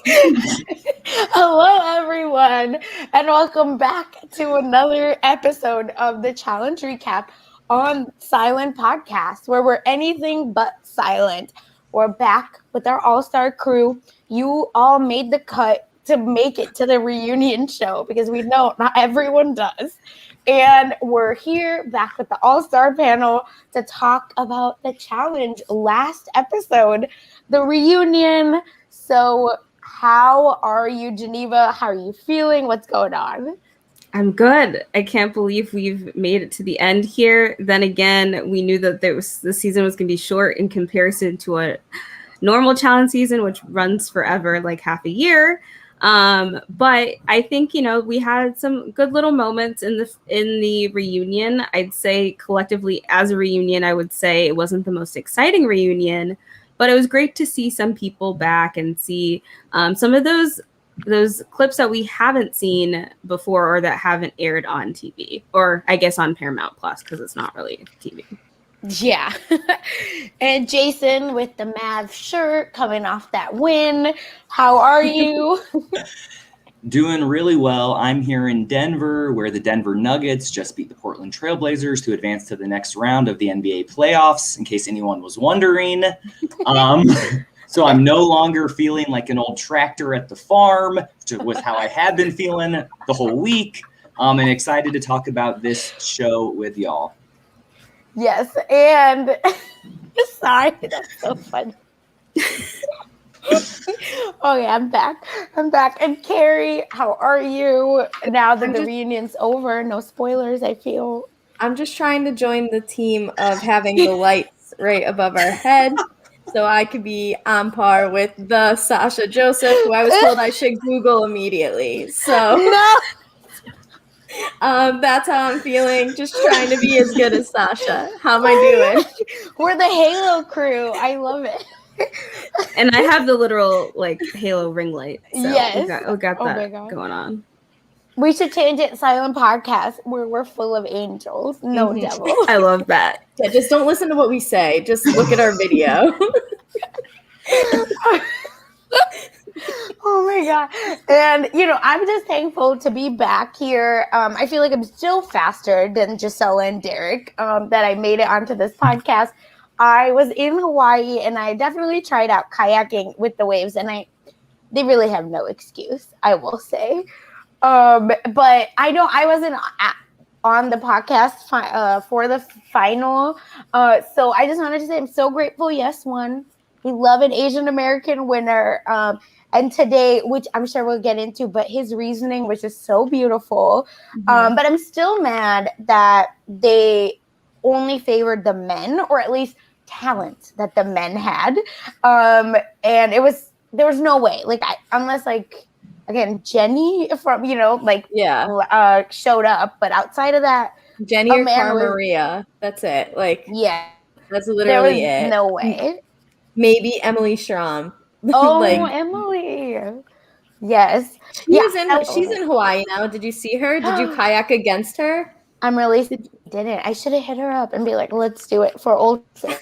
Hello, everyone, and welcome back to another episode of the Challenge Recap on Silent Podcast, where we're anything but silent. We're back with our all-star crew. You all made the cut to make it to the reunion show because we know not everyone does. And we're here back with the all-star panel to talk about the challenge last episode, the reunion. So how are you, Geneva? How are you feeling? What's going on? I'm good. I can't believe we've made it to the end here. Then again, we knew that the season was going to be short in comparison to a normal challenge season, which runs forever, like half a year. But I think, we had some good little moments in the reunion. I'd say collectively as a reunion, I would say it wasn't the most exciting reunion, but it was great to see some people back and see some of those clips that we haven't seen before or that haven't aired on TV, or I guess on Paramount Plus, because it's not really TV. Yeah. And Jason with the Mavs shirt coming off that win. How are you? Doing really well. I'm here in Denver, where the Denver Nuggets just beat the Portland Trailblazers to advance to the next round of the NBA playoffs, in case anyone was wondering. So I'm no longer feeling like an old tractor at the farm, which was how I had been feeling the whole week. And excited to talk about this show with y'all. Yes, and sorry, that's so funny. Okay, I'm back. And Carrie, how are you? Now that the reunion's over, no spoilers, I feel. I'm just trying to join the team of having the lights right above our head so I could be on par with the Sasha Joseph, who I was told I should Google immediately. So no. That's how I'm feeling, just trying to be as good as Sasha. How am I doing? We're the Halo crew. I love it. And I have the literal Halo ring light. So yes. we got that going on. We should change it Silent Podcast where we're full of angels, no devils. I love that. Yeah, just don't listen to what we say. Just look at our video. Oh my God. And, I'm just thankful to be back here. I feel like I'm still faster than Yasella and Derek that I made it onto this podcast. I was in Hawaii and I definitely tried out kayaking with the waves, and they really have no excuse, I will say. But I wasn't on the podcast for the final. So I just wanted to say I'm so grateful Yes won. We love an Asian American winner. And today, which I'm sure we'll get into, but his reasoning was just so beautiful. But I'm still mad that they only favored the men, or at least talent that the men had. And there was no way, unless again, Jenny from, showed up. But outside of that, Jenny or Maria, that's it. Yeah. That's literally it. No way. Maybe Emily Schramm. Oh, Emily. Yes. She's in Hawaii now. Did you see her? Did you kayak against her? I'm really didn't. I should have hit her up and be like, let's do it for old sake.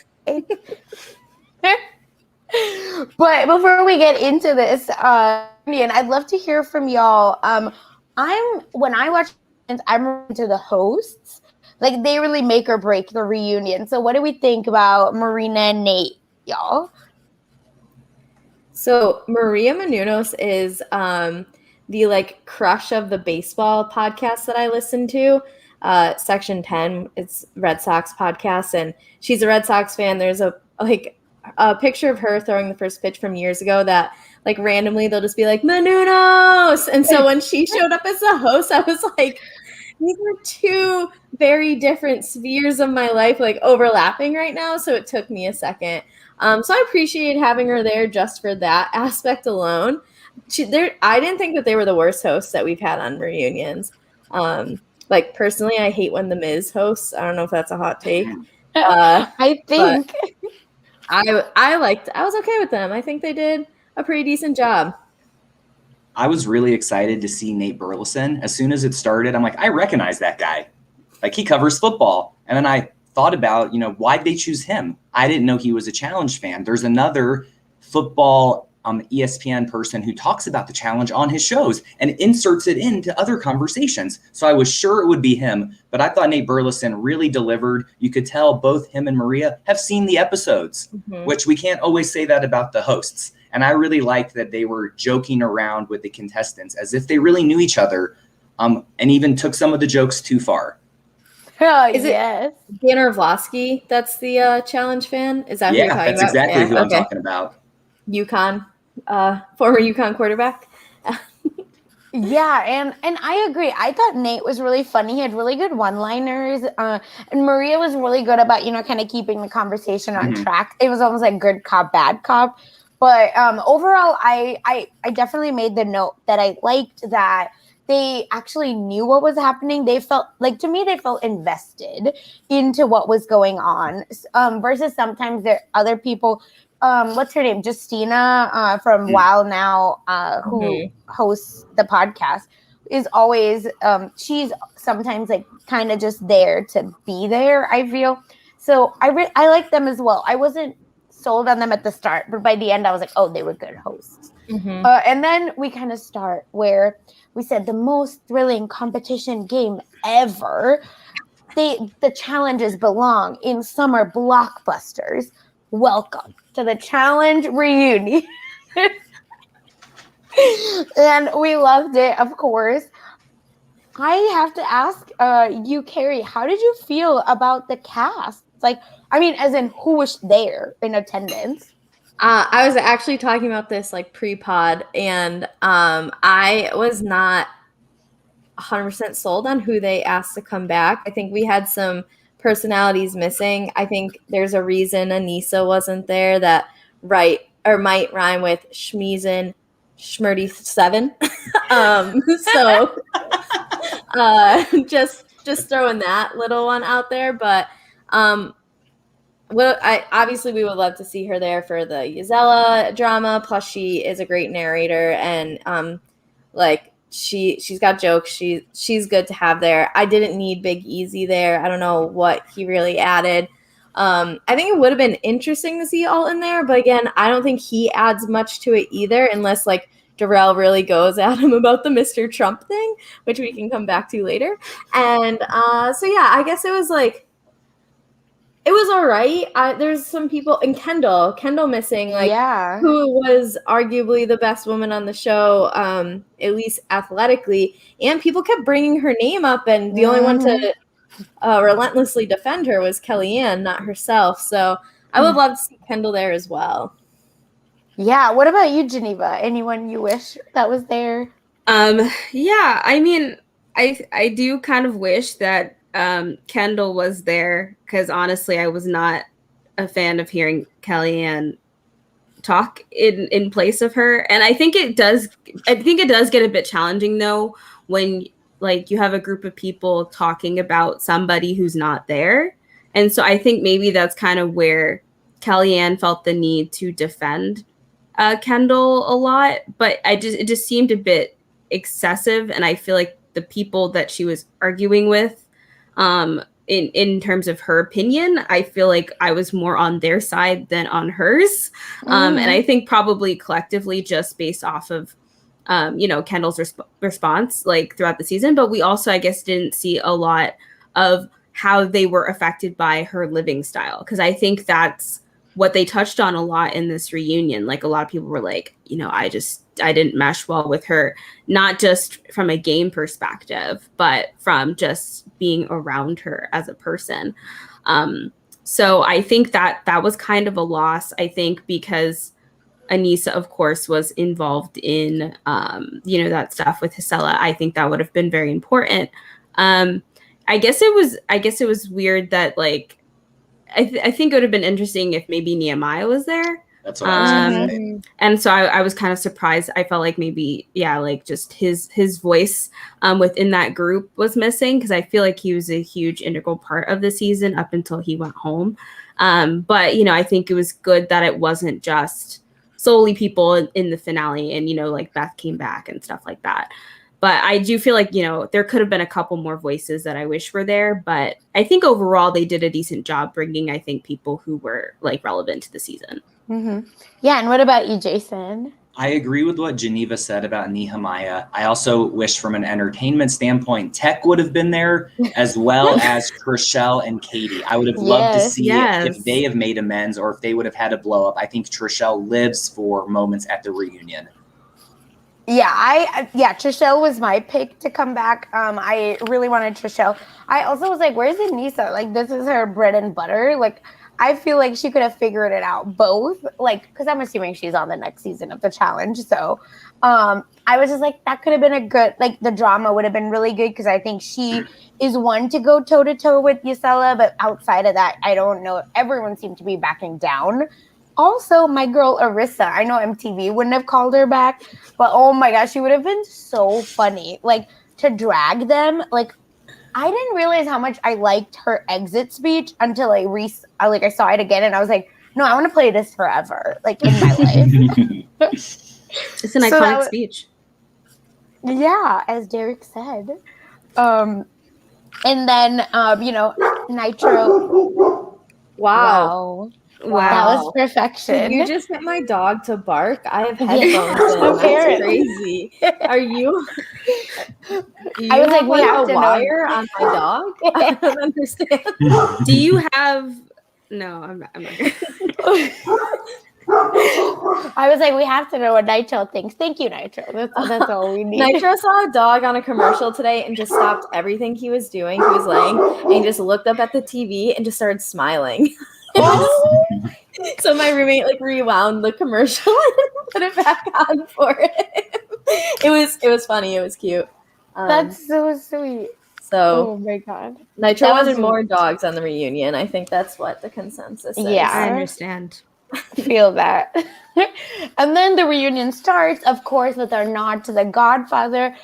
But before we get into this, I'd love to hear from y'all. When I watch, I'm into the hosts. They really make or break the reunion. So what do we think about Marina and Nate, y'all? So Maria Menounos is the crush of the baseball podcast that I listen to. Section 10, it's Red Sox podcast, and she's a Red Sox fan. There's a picture of her throwing the first pitch from years ago that randomly they'll just be like, Menounos. And so when she showed up as the host, I was like, these are two very different spheres of my life overlapping right now. So it took me a second. So I appreciate having her there just for that aspect alone. I didn't think that they were the worst hosts that we've had on reunions. Personally, I hate when The Miz hosts. I don't know if that's a hot take. I think I was okay with them. I think they did a pretty decent job. I was really excited to see Nate Burleson. As soon as it started, I'm like, I recognize that guy. He covers football. And then I thought about, why'd they choose him? I didn't know he was a challenge fan. There's another football ESPN person who talks about the challenge on his shows and inserts it into other conversations. So I was sure it would be him, but I thought Nate Burleson really delivered. You could tell both him and Maria have seen the episodes, which we can't always say that about the hosts. And I really liked that they were joking around with the contestants as if they really knew each other, and even took some of the jokes too far. Oh, Is it- yes. Dan Orlovsky, that's the challenge fan? Is that who you're Yeah, talking that's about? exactly who I'm talking about. UConn, former UConn quarterback. Yeah, and I agree. I thought Nate was really funny. He had really good one-liners. And Maria was really good about, kind of keeping the conversation on track. It was almost like good cop, bad cop. But overall, I definitely made the note that I liked that they actually knew what was happening. They felt like, to me, they felt invested into what was going on, versus sometimes there are other people. What's her name? Justina from Wow Now, who hosts the podcast, is always she's sometimes like kind of just there to be there, I feel. So I like them as well. I wasn't sold on them at the start, but by the end I was like, oh, they were good hosts. And then we kind of start where we said the most thrilling competition game ever. The challenges belong in summer blockbusters. Welcome to the challenge reunion. And we loved it, of course. I have to ask you, Carrie, how did you feel about the cast? Like, I mean, as in who was there in attendance? I was actually talking about this like pre-pod, and I was not 100% sold on who they asked to come back. I think we had some personalities missing. I think there's a reason Anissa wasn't there that might rhyme with Schmeezen Schmurdy 7. So just throwing that little one out there. But well, obviously we would love to see her there for the Yasella drama. Plus, she is a great narrator, and she's got jokes. She's good to have there. I didn't need Big Easy there. I don't know what he really added. I think it would have been interesting to see Alton there, but again, I don't think he adds much to it either, unless like Darrell really goes at him about the Mr. Trump thing, which we can come back to later. And so yeah, I guess it was all right. There's some people, and Kendall missing, who was arguably the best woman on the show, at least athletically, and people kept bringing her name up, and the only one to relentlessly defend her was Kellyanne, not herself. So I would love to see Kendall there as well. Yeah. What about you, Geneva? Anyone you wish that was there? Yeah, I mean, I do kind of wish that Kendall was there, because honestly, I was not a fan of hearing Kellyanne talk in place of her. And I think it does get a bit challenging though when like you have a group of people talking about somebody who's not there. And so I think maybe that's kind of where Kellyanne felt the need to defend Kendall a lot, but it just seemed a bit excessive. And I feel like the people that she was arguing with, in terms of her opinion, I feel like I was more on their side than on hers. And I think probably collectively just based off of, Kendall's response like throughout the season, but we also, I guess, didn't see a lot of how they were affected by her living style. Because I think that's what they touched on a lot in this reunion. Like a lot of people were like, I didn't mesh well with her, not just from a game perspective, but from just being around her as a person. So I think that was kind of a loss, I think, because Anissa, of course, was involved in, that stuff with Yasella. I think that would have been very important. I guess it was weird that like, I think it would have been interesting if maybe Nehemiah was there. That's what I was going to say. And so I was kind of surprised. I felt like maybe, like just his voice within that group was missing, because I feel like he was a huge integral part of the season up until he went home. But, I think it was good that it wasn't just solely people in the finale and, like Beth came back and stuff like that. But I do feel like, there could have been a couple more voices that I wish were there. But I think overall they did a decent job bringing, I think, people who were like relevant to the season. Mm-hmm. Yeah. And what about you, Jason? I agree with what Geneva said about Nehemiah. I also wish from an entertainment standpoint, Tech would have been there, as well as Trishelle and Katie. I would have loved to see if they have made amends or if they would have had a blow up. I think Trishelle lives for moments at the reunion. Yeah, Trishelle was my pick to come back. I really wanted Trishelle. I also was like, where's Anissa? Like, this is her bread and butter. Like, I feel like she could have figured it out both. Like, because I'm assuming she's on the next season of the challenge. So I was just like, that could have been a good, like, the drama would have been really good because I think she is one to go toe-to-toe with Yasella. But outside of that, I don't know. Everyone seemed to be backing down. Also, my girl Arissa, I know MTV wouldn't have called her back, but oh my gosh, she would have been so funny. Like, to drag them, like, I didn't realize how much I liked her exit speech until I saw it again, and I was like, no, I want to play this forever, like, in my life. It's an iconic speech. Yeah, as Derek said. And then, Nitro. Wow. That was perfection. Did you just get my dog to bark? I have headphones in. That's crazy. Are you? I was like, we have a wire on my dog? I don't understand. Do you have? No, I'm not. I was like, we have to know what Nitro thinks. Thank you, Nitro. That's all we need. Nitro saw a dog on a commercial today and just stopped everything he was doing. He was laying and he just looked up at the TV and just started smiling. So my roommate rewound the commercial and put it back on for him. It was funny. It was cute. That's so sweet. So oh my god, Nitro wanted more dogs on the reunion. I think that's what the consensus is. Yeah, I understand. Feel that. And then the reunion starts, of course, with our nod to The Godfather.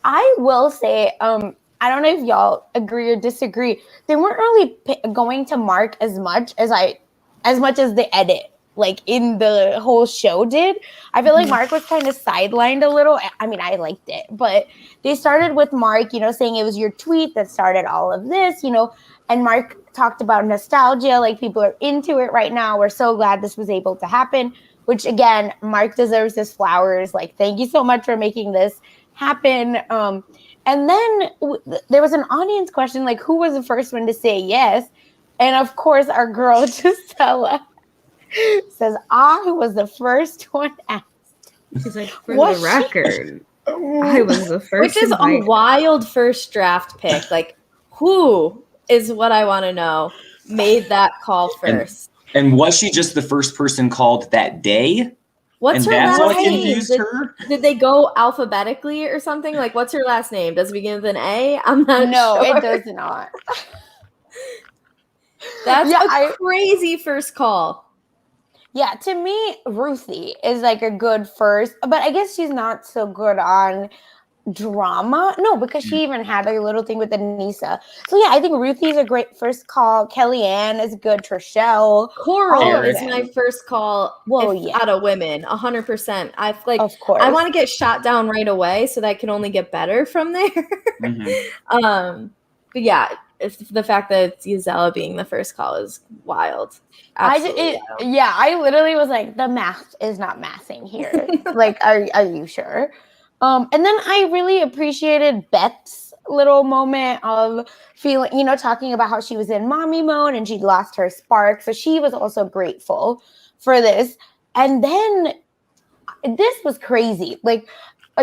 I will say, I don't know if y'all agree or disagree. They weren't really going to Mark as much as the edit, like in the whole show did. I feel like Mark was kind of sidelined a little. I mean, I liked it, but they started with Mark, saying it was your tweet that started all of this, and Mark talked about nostalgia, like people are into it right now. We're so glad this was able to happen, which again, Mark deserves his flowers. Like, thank you so much for making this happen. And then there was an audience question, like, who was the first one to say yes? And of course, our girl, Yasella, says, I was the first one asked. She's like, for the record, I was the first. Which is a wild first draft pick. Like, who is what I want to know made that call first? And was she just the first person called that day? What's her last name? Did they go alphabetically or something? Like, what's her last name? Does it begin with an A? I'm not sure. No, it does not. That's a crazy first call. Yeah, to me, Ruthie is like a good first, but I guess she's not so good on drama. No, because she even had a little thing with Anissa. So yeah, I think Ruthie's a great first call. Kellyanne is good. Trishelle. Coral is my first call. Out of women, 100%. Of course, I want to get shot down right away, so that can only get better from there. But yeah, the fact that it's Yasella being the first call is wild. I literally was like, the math is not mathing here. Like, are you sure? And then I really appreciated Beth's little moment of feeling, talking about how she was in mommy mode and she'd lost her spark. So she was also grateful for this. And then this was crazy. Like,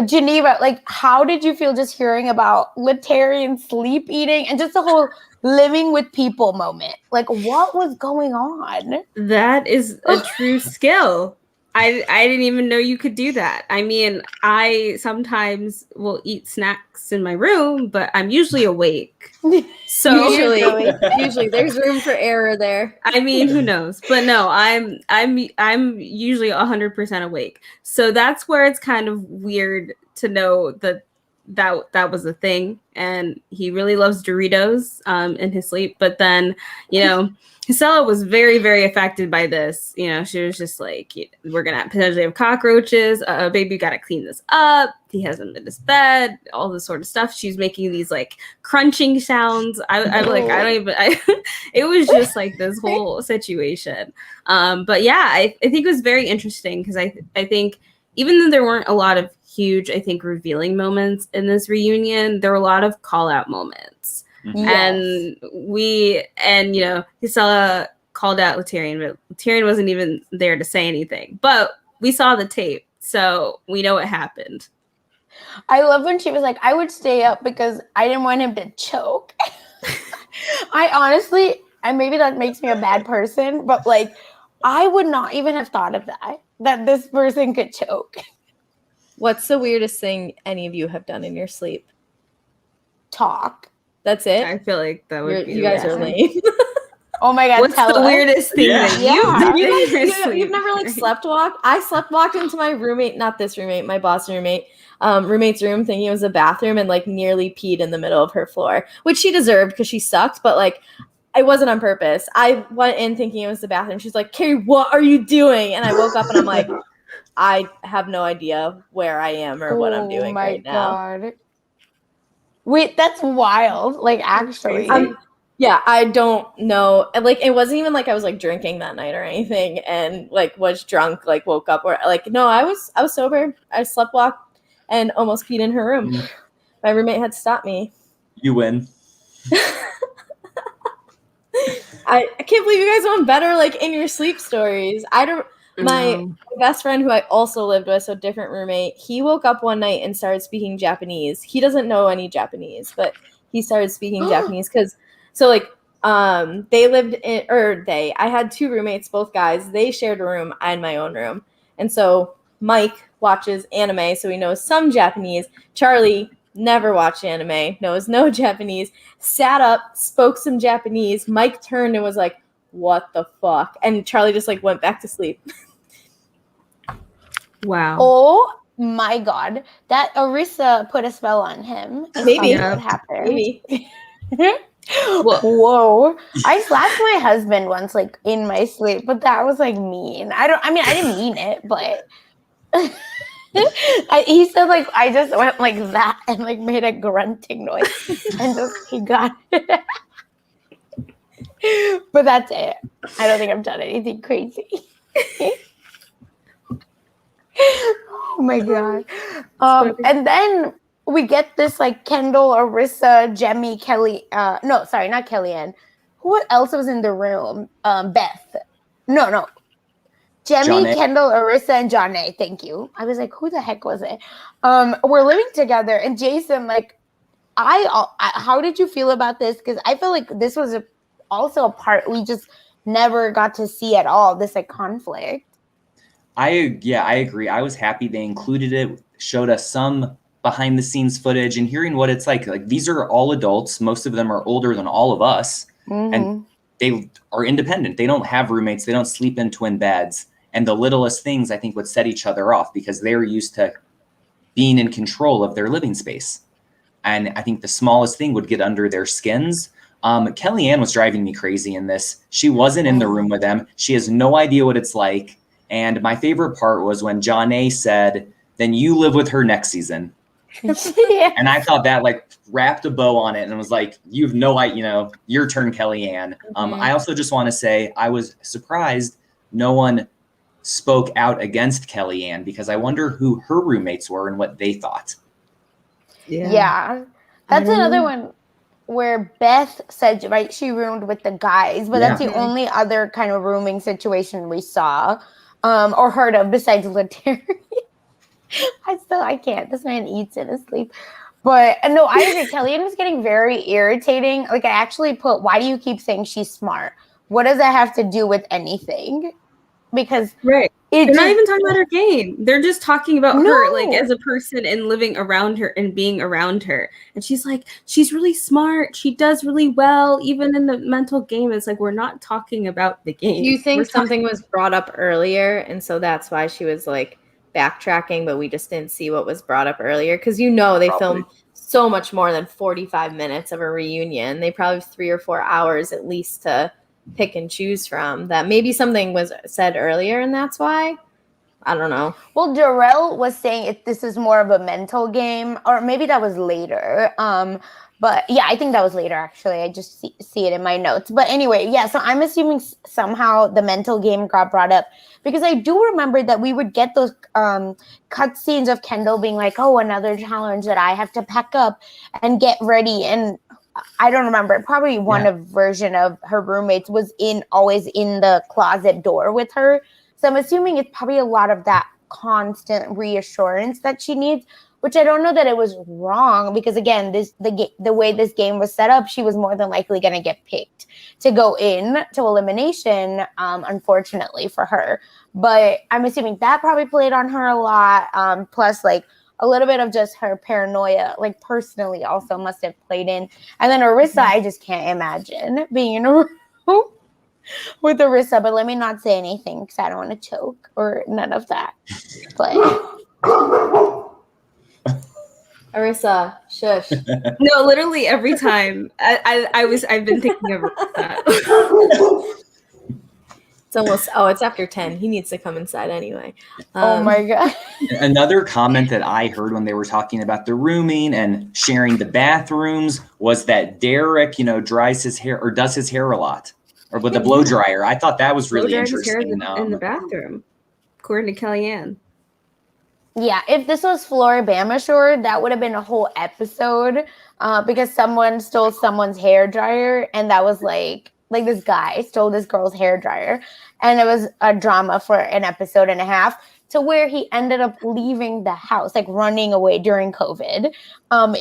Geneva, like, how did you feel just hearing about Letarian sleep eating and just the whole living with people moment? Like, what was going on? That is a true skill. I didn't even know you could do that. I mean, I sometimes will eat snacks in my room, but I'm usually awake. So usually there's room for error there. I mean, who knows? But no, I'm usually 100% awake. So that's where it's kind of weird to know that that was a thing, and he really loves Doritos in his sleep. But then, Yasella was very, very affected by this. She was just like, we're gonna potentially have cockroaches. Baby, gotta clean this up. He hasn't been in his bed. All this sort of stuff. She's making these like crunching sounds. It was just like this whole situation. But yeah, I think it was very interesting because I think even though there weren't a lot of huge, I think, revealing moments in this reunion, there were a lot of call out moments. Yes. And Yasella called out Laterian, but Laterian wasn't even there to say anything. But we saw the tape, so we know what happened. I love when she was like, I would stay up because I didn't want him to choke. I honestly, and maybe that makes me a bad person, but like, I would not even have thought of that this person could choke. What's the weirdest thing any of you have done in your sleep? Talk. That's it? I feel like that would be you guys are lame. Oh my God. What's the weirdest thing that you've done? You've never like slept walked? I slept walked into my roommate, not this roommate, my boss roommate's room thinking it was a bathroom and like nearly peed in the middle of her floor, which she deserved because she sucked, but like it wasn't on purpose. I went in thinking it was the bathroom. She's like, Carrie, what are you doing? And I woke up and I'm like, I have no idea where I am or what I'm doing right now. Oh my God. Wait, that's wild. Like, actually. Yeah, I don't know. Like, it wasn't even like I was like drinking that night or anything and like was drunk, like woke up or like, no, I was sober. I slept walked and almost peed in her room. My roommate had to stop me. You win. I can't believe you guys want better like in your sleep stories. My best friend who I also lived with, so different roommate, he woke up one night and started speaking Japanese. He doesn't know any Japanese, but he started speaking Japanese because they lived in, I had two roommates, both guys. They shared a room. I had my own room. And so Mike watches anime, so he knows some Japanese. Charlie never watched anime, knows no Japanese, sat up, spoke some Japanese. Mike turned and was like, what the fuck? And Charlie just like went back to sleep. Wow. Oh my God. That Arissa put a spell on him. Maybe. What happened. Maybe. Whoa. I slapped my husband once, like in my sleep, but that was like mean. I didn't mean it, but he said like I just went like that and like made a grunting noise and just he got it. But that's it. I don't think I've done anything crazy. Oh my God. And then we get this like Kendall, Arissa, Jemmy, Kelly. Not Kellyanne. Who else was in the room? Beth. No. Jemmy, Johnny. Kendall, Arissa, and Johnny. Thank you. I was like, who the heck was it? We're living together, and Jason, like, how did you feel about this? Because I feel like this was also a part we just never got to see at all. This like conflict. I agree. I was happy they included it, showed us some behind the scenes footage and hearing what it's like. Like these are all adults. Most of them are older than all of us. And they are independent. They don't have roommates. They don't sleep in twin beds. And the littlest things I think would set each other off because they're used to being in control of their living space. And I think the smallest thing would get under their skins. Kellyanne was driving me crazy in this. She wasn't in the room with them. She has no idea what it's like. And my favorite part was when John A said, then you live with her next season. Yeah. And I thought that like wrapped a bow on it and was like, you've no idea, your turn, Kellyanne. I also just want to say I was surprised no one spoke out against Kellyanne because I wonder who her roommates were and what they thought. Yeah. That's another one where Beth said, right, she roomed with the guys, but that's the only other kind of rooming situation we saw or heard of besides Laterian. I can't. This man eats in his sleep. But no, I agree. Kellyanne was getting very irritating. Like I actually put, why do you keep saying she's smart? What does that have to do with anything? Because they're not even talking about her game. They're just talking about her like as a person and living around her and being around her. And she's like, she's really smart. She does really well, even in the mental game. It's like, we're not talking about the game. Do you think something was brought up earlier? And so that's why she was like backtracking, but we just didn't see what was brought up earlier. Because they filmed so much more than 45 minutes of a reunion. They probably have 3 or 4 hours at least to pick and choose from. That maybe something was said earlier, and that's why. I don't know. Well, Darrell was saying this is more of a mental game, or maybe that was later. But yeah, I think that was later, actually. I just see it in my notes. But anyway, yeah, so I'm assuming somehow the mental game got brought up, because I do remember that we would get those cut scenes of Kendall being like, oh, another challenge that I have to pack up and get ready. And I don't remember. Probably one version of her roommates was always in the closet door with her. So I'm assuming it's probably a lot of that constant reassurance that she needs, which I don't know that it was wrong, because again, the way this game was set up, she was more than likely going to get picked to go in to elimination, unfortunately for her. But I'm assuming that probably played on her a lot. Plus, like, a little bit of just her paranoia, like, personally also must have played in. And then Arissa, I just can't imagine being in a room with Arissa, but let me not say anything because I don't want to choke or none of that. But Arissa, shush. No, literally every time I've been thinking of that. It's after 10. He needs to come inside anyway. Oh my God. Another comment that I heard when they were talking about the rooming and sharing the bathrooms was that Derek, dries his hair or does his hair a lot, or with the blow dryer. I thought that was really interesting. In the bathroom, according to Kellyanne. Yeah, if this was Floribama Shore, that would have been a whole episode, because someone stole someone's hair dryer, and that was like this guy stole this girl's hair dryer, and it was a drama for an episode and a half, to where he ended up leaving the house, like running away during COVID,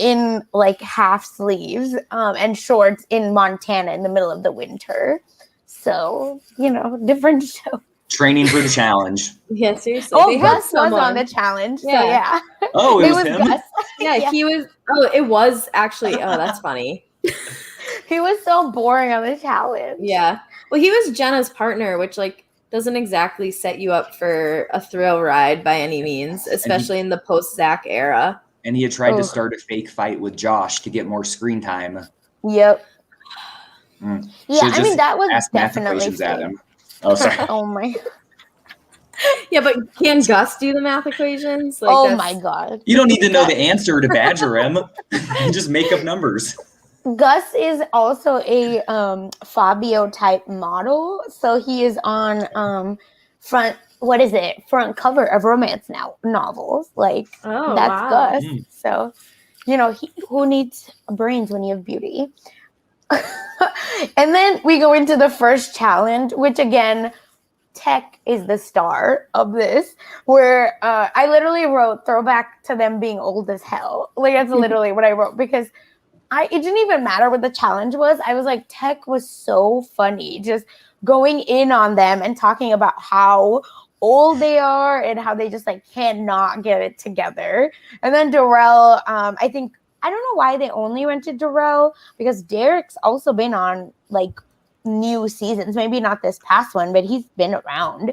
in like half sleeves and shorts in Montana in the middle of the winter. So, different show. Training for the challenge. Yeah, seriously. Oh, Gus was on the challenge. Yeah. So yeah. Oh, it was him? Gus. Yeah, he was. Oh, it was actually. Oh, that's funny. He was so boring on the challenge. Yeah. Well, he was Jenna's partner, which doesn't exactly set you up for a thrill ride by any means, especially in the post-Zach era. And he had tried to start a fake fight with Josh to get more screen time. Yep. Yeah, I mean, that was definitely at him. Oh, sorry. Oh my. Yeah, but can Gus do the math equations? My God. You don't need to know the answer to badger him. Just make up numbers. Gus is also a Fabio type model, so he is on front cover of romance novels. Like, that's wow. Gus. So, who needs brains when you have beauty? And then we go into the first challenge, which again, Tech is the star of this, where I literally wrote throwback to them being old as hell. Like, that's literally what I wrote, because it didn't even matter what the challenge was. I was like, Tech was so funny, just going in on them and talking about how old they are and how they just cannot get it together. And then Darrell, I don't know why they only went to Darrell, because Derek's also been on new seasons. Maybe not this past one, but he's been around.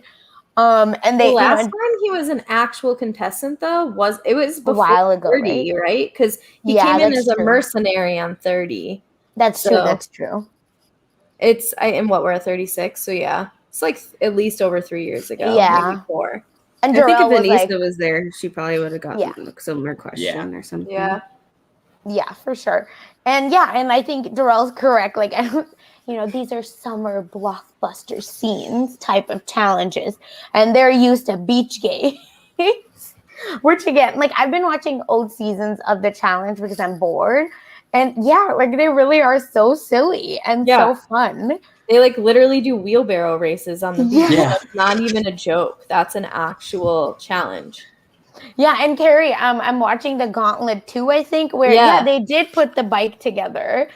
And the last time he was an actual contestant, though, was before a while ago, 30, right? Because he came in as a mercenary on 30. That's true. That's true. It's we're at 36, so yeah, it's at least over 3 years ago. Yeah, maybe 4. And I think if Anissa was there, she probably would have gotten a similar question or something. Yeah, for sure. And I think Darrell's correct. These are summer blockbuster scenes type of challenges, and they're used to beach games. Which again, I've been watching old seasons of the challenge because I'm bored, and they really are so silly and so fun. They literally do wheelbarrow races on the beach. Yeah. That's not even a joke. That's an actual challenge. Yeah, and Carrie, I'm watching the Gauntlet 2, I think, where they did put the bike together.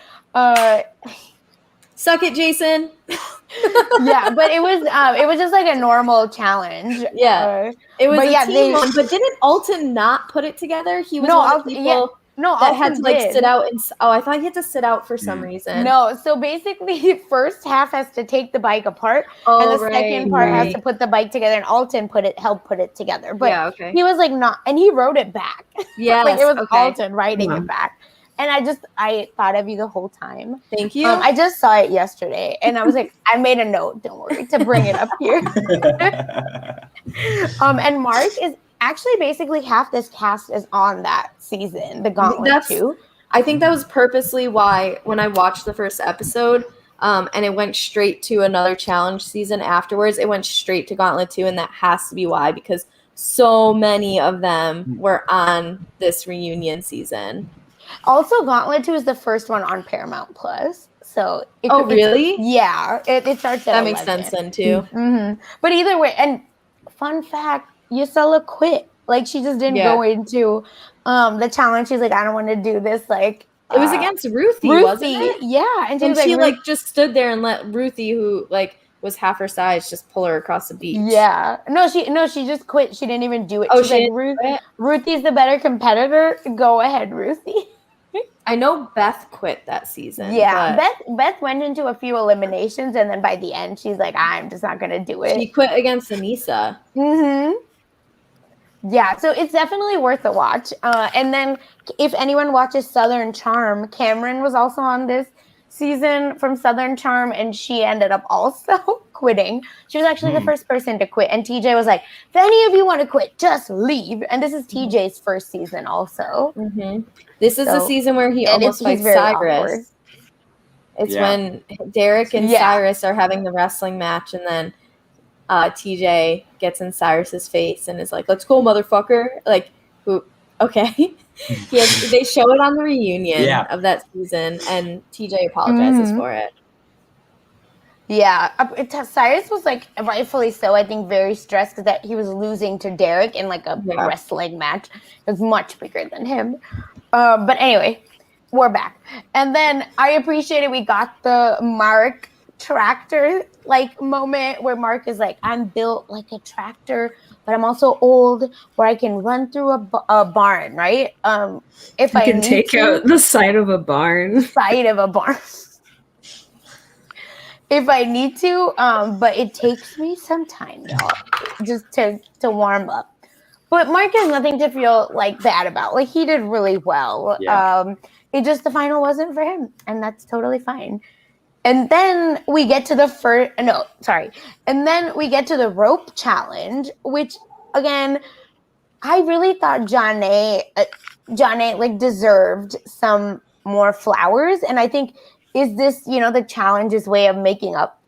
Suck it, Jason. Yeah, but it was just a normal challenge. Yeah, it was a team one. But didn't Alton not put it together? He was one of the people No, that had Alton to like did. sit out and I thought he had to sit out for some reason. No, so basically first half has to take the bike apart and the second part has to put the bike together, and Alton helped put it together. But he was like not, and he rode it back. Yeah, like it was Alton riding it back. And I thought of you the whole time. Thank you. I just saw it yesterday and I was like, I made a note, don't worry, to bring it up here. And Mark is actually basically half this cast is on that season, the Gauntlet 2. I think that was purposely why when I watched the first episode, and it went straight to another challenge season afterwards, it went straight to Gauntlet 2, and that has to be why, because so many of them were on this reunion season. Also, Gauntlet 2 is the first one on Paramount Plus. So really? Yeah, it starts at that 11. Makes sense then too. Mm-hmm. But either way, and fun fact, Yasella quit. Like she just didn't go into the challenge. She's like, I don't want to do this. Like it was against Ruthie, wasn't it? Yeah, and she like just stood there and let Ruthie, who like was half her size, just pull her across the beach. Yeah, no, she just quit. She didn't even do it. Oh, she's like, Ruthie's the better competitor. Go ahead, Ruthie. I know Beth quit that season. Yeah, Beth went into a few eliminations, and then by the end, she's like, I'm just not gonna do it. She quit against Anissa. Mm-hmm. Yeah, so it's definitely worth a watch. And then if anyone watches Southern Charm, Cameron was also on this season from Southern Charm, and she ended up also quitting. She was actually the first person to quit, and TJ was like, if any of you want to quit, just leave. And this is TJ's first season also. This is the season where he almost fights Cyrus. Awkward. It's when Derek and Cyrus are having the wrestling match, and then TJ gets in Cyrus's face and is like, let's go, motherfucker. Like, okay. They show it on the reunion of that season, and TJ apologizes for it. Yeah, Cyrus was like, rightfully so, I think, very stressed because that he was losing to Derek in like a wrestling match. It was much bigger than him. But anyway, we're back. And then I appreciated we got the Mark tractor like moment where Mark is like, I'm built like a tractor, but I'm also old, where I can run through a barn, right? If I can take out the side of a barn. If I need to, but it takes me some time, y'all, just to warm up. But Mark has nothing to feel like bad about. Like he did really well. Yeah. It just the final wasn't for him, and that's totally fine. And then we get to And then we get to the rope challenge, which again, I really thought Janae like deserved some more flowers, and I think is this the challenge's way of making up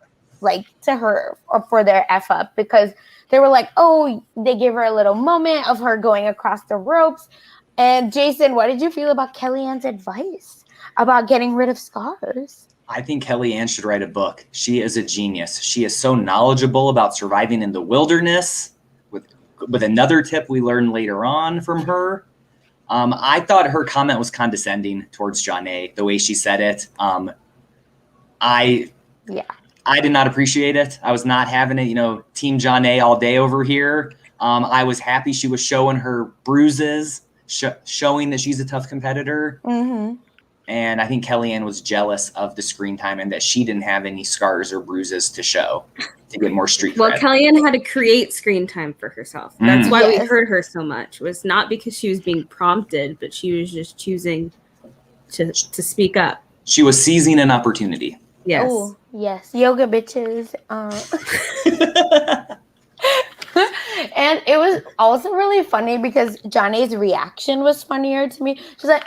like to her or for their F up, because they were like, oh, they gave her a little moment of her going across the ropes. And Jason, what did you feel about Kellyanne's advice about getting rid of scars? I think Kellyanne should write a book. She is a genius. She is so knowledgeable about surviving in the wilderness. With another tip we learned later on from her. I thought her comment was condescending towards Janae, the way she said it. I did not appreciate it. I was not having it, Team Janae all day over here. I was happy she was showing her bruises, showing that she's a tough competitor. Mm-hmm. And I think Kellyanne was jealous of the screen time and that she didn't have any scars or bruises to show to get more street cred. Well, Kellyanne had to create screen time for herself. That's why we heard her so much. It was not because she was being prompted, but she was just choosing to speak up. She was seizing an opportunity. Yes. Oh, yes. Yoga bitches. And it was also really funny because Johnny's reaction was funnier to me. She's like,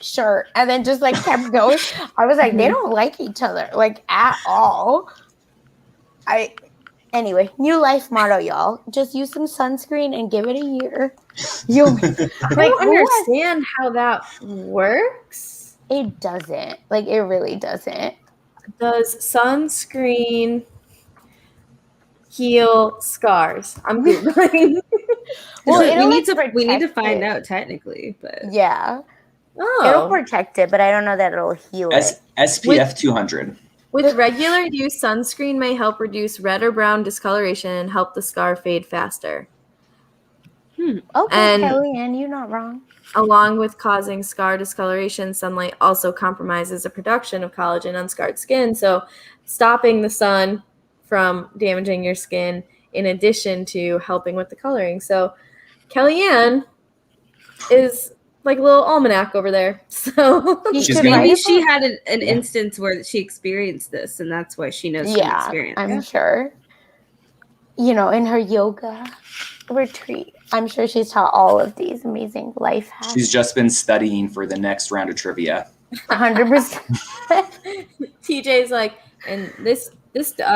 sure. And then just like kept going. I was like, they don't like each other, like at all. Anyway, new life motto, y'all. Just use some sunscreen and give it a year. I don't understand how that works. It doesn't. Like, it really doesn't. Does sunscreen heal scars? I'm Googling. Well, we need to find out technically, but yeah. It'll protect it, but I don't know that it'll heal it. SPF 200. With regular use, sunscreen may help reduce red or brown discoloration and help the scar fade faster. Okay, And- Kellyanne, you're not wrong. Along with causing scar discoloration, sunlight also compromises the production of collagen on scarred skin. So stopping the sun from damaging your skin in addition to helping with the coloring. So Kellyanne is like a little almanac over there. So She She's should gonna- write Maybe a she book. had an Yeah. instance where she experienced this, and that's why she knows from Yeah, experience. I'm sure. You know, in her yoga retreat, I'm sure she's taught all of these amazing life hacks. She's just been studying for the next round of trivia. 100%. TJ's like, and this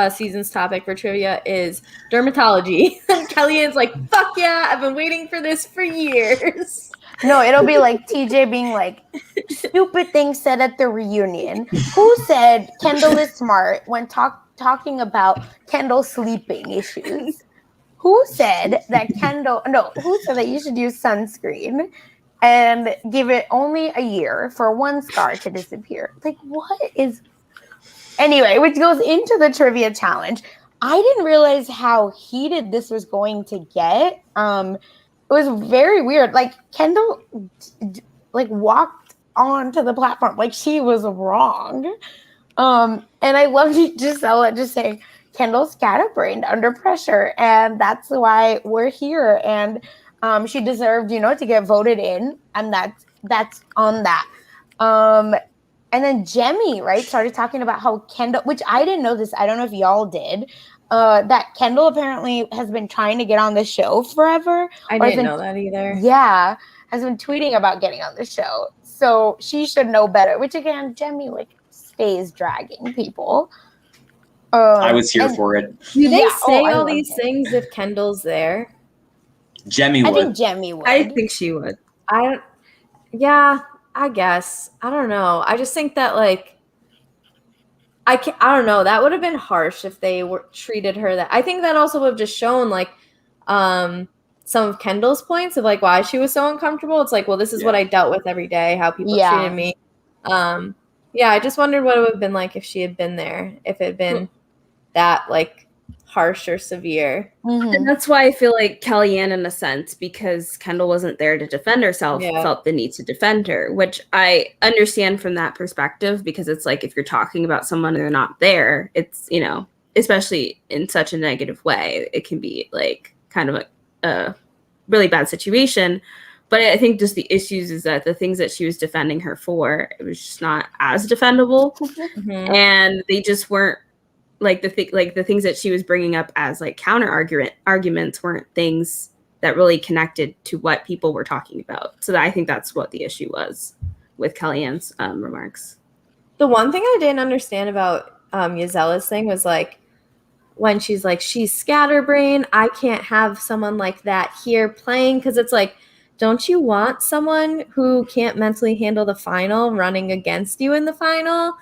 season's topic for trivia is dermatology. And Kellyanne's like, fuck yeah, I've been waiting for this for years. No, it'll be like TJ being like, stupid things said at the reunion. Who said Kendall is smart when talking about Kendall's sleeping issues? Who said that who said that you should use sunscreen and give it only a year for one scar to disappear? Like, what is... Anyway, which goes into the trivia challenge. I didn't realize how heated this was going to get. It was very weird. Like, Kendall like walked onto the platform like she was wrong. And I loved Yasella just saying Kendall's scatterbrained under pressure, and that's why we're here. And she deserved, to get voted in, and that's on that. And then Jemmy, right, started talking about how Kendall, which I didn't know this, I don't know if y'all did, that Kendall apparently has been trying to get on the show forever. I didn't know that either. Yeah, has been tweeting about getting on the show. So she should know better, which again, Jemmy stays dragging people. I was here for it. Do they say I all love these it. things if Kendall's there? Jemmy I would. think Jemmy would. I think she would. Yeah, I guess. I don't know. I just think that I don't know. That would have been harsh if they were treated her that. I think that also would have just shown some of Kendall's points of why she was so uncomfortable. It's like, well, this is what I dealt with every day, how people treated me. Yeah, I just wondered what it would have been like if she had been there, if it had been that harsh or severe. Mhm. And that's why I feel like Kellyanne, in a sense, because Kendall wasn't there to defend herself, felt the need to defend her, which I understand from that perspective, because it's like if you're talking about someone and they're not there, it's, especially in such a negative way, it can be kind of a really bad situation. But I think just the issues is that the things that she was defending her for, it was just not as defendable. Mm-hmm. And they just weren't the things that she was bringing up as counter arguments weren't things that really connected to what people were talking about. So I think that's what the issue was with Kellyanne's remarks. The one thing I didn't understand about Yasella's thing was when she's she's scatterbrained. I can't have someone like that here playing, because it's don't you want someone who can't mentally handle the final running against you in the final?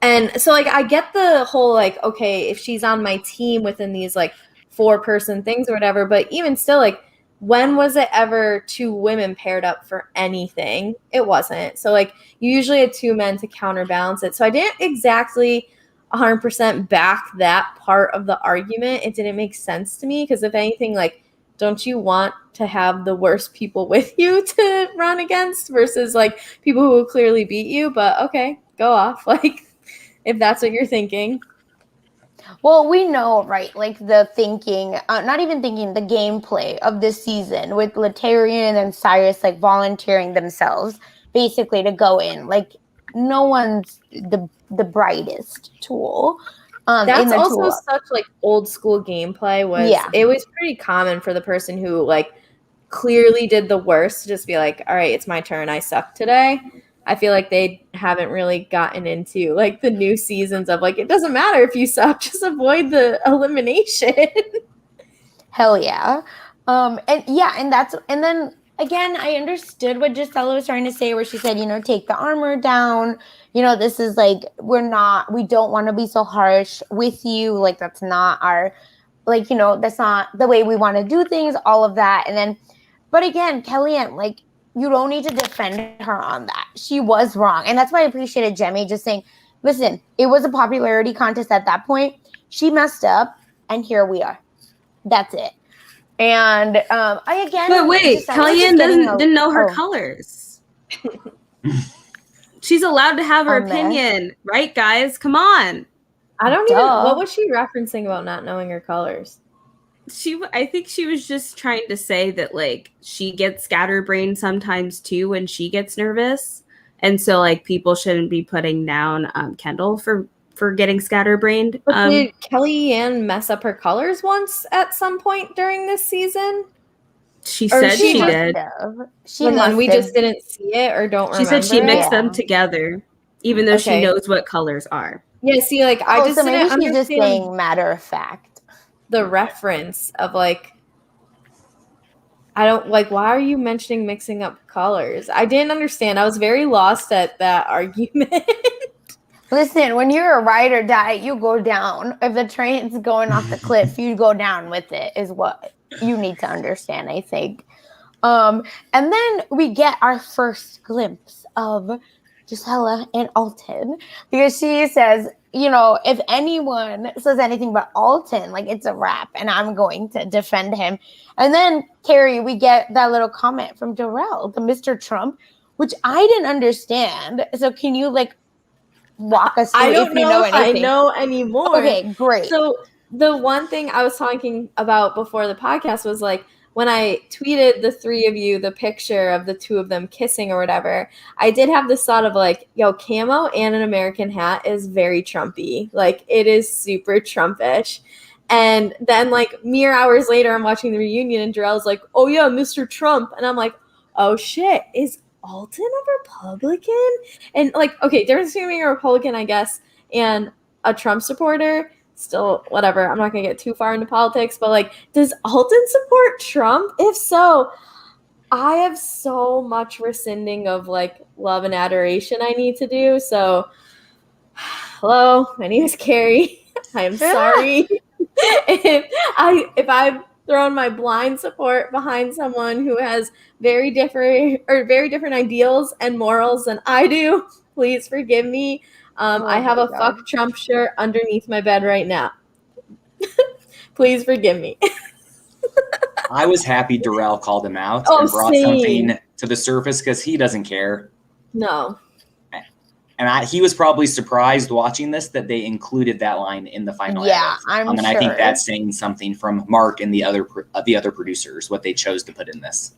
And so I get the whole okay, if she's on my team within these 4-person things or whatever, but even still when was it ever 2 women paired up for anything? It wasn't. So you usually had 2 men to counterbalance it. So I didn't exactly 100% back that part of the argument. It didn't make sense to me, because if anything, don't you want to have the worst people with you to run against versus people who will clearly beat you? But okay, go off. If that's what you're thinking. Well, we know, right, the thinking, not even thinking, the gameplay of this season with Latarian and Cyrus volunteering themselves basically to go in. No one's the brightest tool. That's also such old school gameplay. It was pretty common for the person who clearly did the worst to just be all right, it's my turn, I suck today. I feel they haven't really gotten into the new seasons of it doesn't matter if you suck, just avoid the elimination. Hell yeah. And then again, I understood what Yasella was trying to say, where she said, take the armor down. This is we don't want to be so harsh with you. That's not our, that's not the way we want to do things, all of that. And then, but again, Kellyanne, you don't need to defend her on that. She was wrong. And that's why I appreciated Jemmy just saying, listen, it was a popularity contest at that point. She messed up, and here we are. That's it. And I again. But wait, Kellyanne didn't know her colors. She's allowed to have her opinion, right, guys? Come on. I don't even. What was she referencing about not knowing her colors? I think she was just trying to say that like she gets scatterbrained sometimes too when she gets nervous, and so like people shouldn't be putting down Kendall for getting scatterbrained. But did Kellyanne mess up her colors once at some point during this season? She said she did. We just didn't see it or don't remember. She said she mixed them together, even though she knows what colors are. Yeah, see, like I just didn't understand. She's just saying matter of fact. The reference of like, I don't like. Why are you mentioning mixing up colors? I didn't understand. I was very lost at that argument. Listen, when you're a ride or die, you go down. If the train's going off the cliff, you go down with it, is what you need to understand, I think. And then we get our first glimpse of Yasella and Alton, because she says, you know, if anyone says anything about Alton, like it's a wrap, and I'm going to defend him. And then, Carrie, we get that little comment from Darrell, the Mr. Trump, which I didn't understand. So can you like walk us through if you know anything? I know anymore. Okay, great. So the one thing I was talking about before the podcast was like, when I tweeted the three of you the picture of the two of them kissing or whatever, I did have this thought of like, yo, camo and an American hat is very Trumpy. Like, it is super Trumpish. And then like mere hours later, I'm watching the reunion and Darrell's like, oh yeah, Mr. Trump. And I'm like, oh shit, is Alton a Republican? And like, okay, difference between being a Republican, I guess, and a Trump supporter. Still, whatever. I'm not going to get too far into politics, but like, does Alton support Trump? If so, I have so much rescinding of like love and adoration I need to do. So, hello, my name is Carrie. I am sorry if I've thrown my blind support behind someone who has very different ideals and morals than I do. Please forgive me. I have a fuck Trump shirt underneath my bed right now. Please forgive me. I was happy Darrell called him out and brought something to the surface because he doesn't care. No. And he was probably surprised watching this that they included that line in the final. Yeah, I'm sure. And I think that's saying something from Mark and the other producers, what they chose to put in this.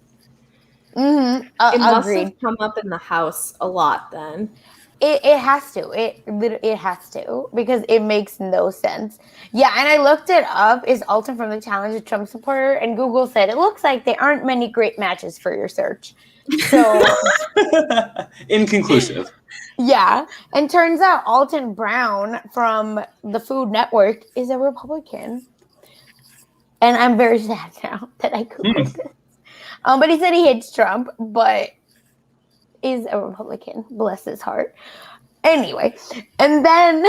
Mm-hmm. It must have come up in the house a lot then. It has to. It has to, because it makes no sense. Yeah, and I looked it up. Is Alton from the Challenge a Trump supporter? And Google said it looks like there aren't many great matches for your search. So inconclusive. Yeah, and turns out Alton Brown from the Food Network is a Republican, and I'm very sad now that I Googled this. But he said he hates Trump, but is a Republican. Bless his heart. Anyway, and then,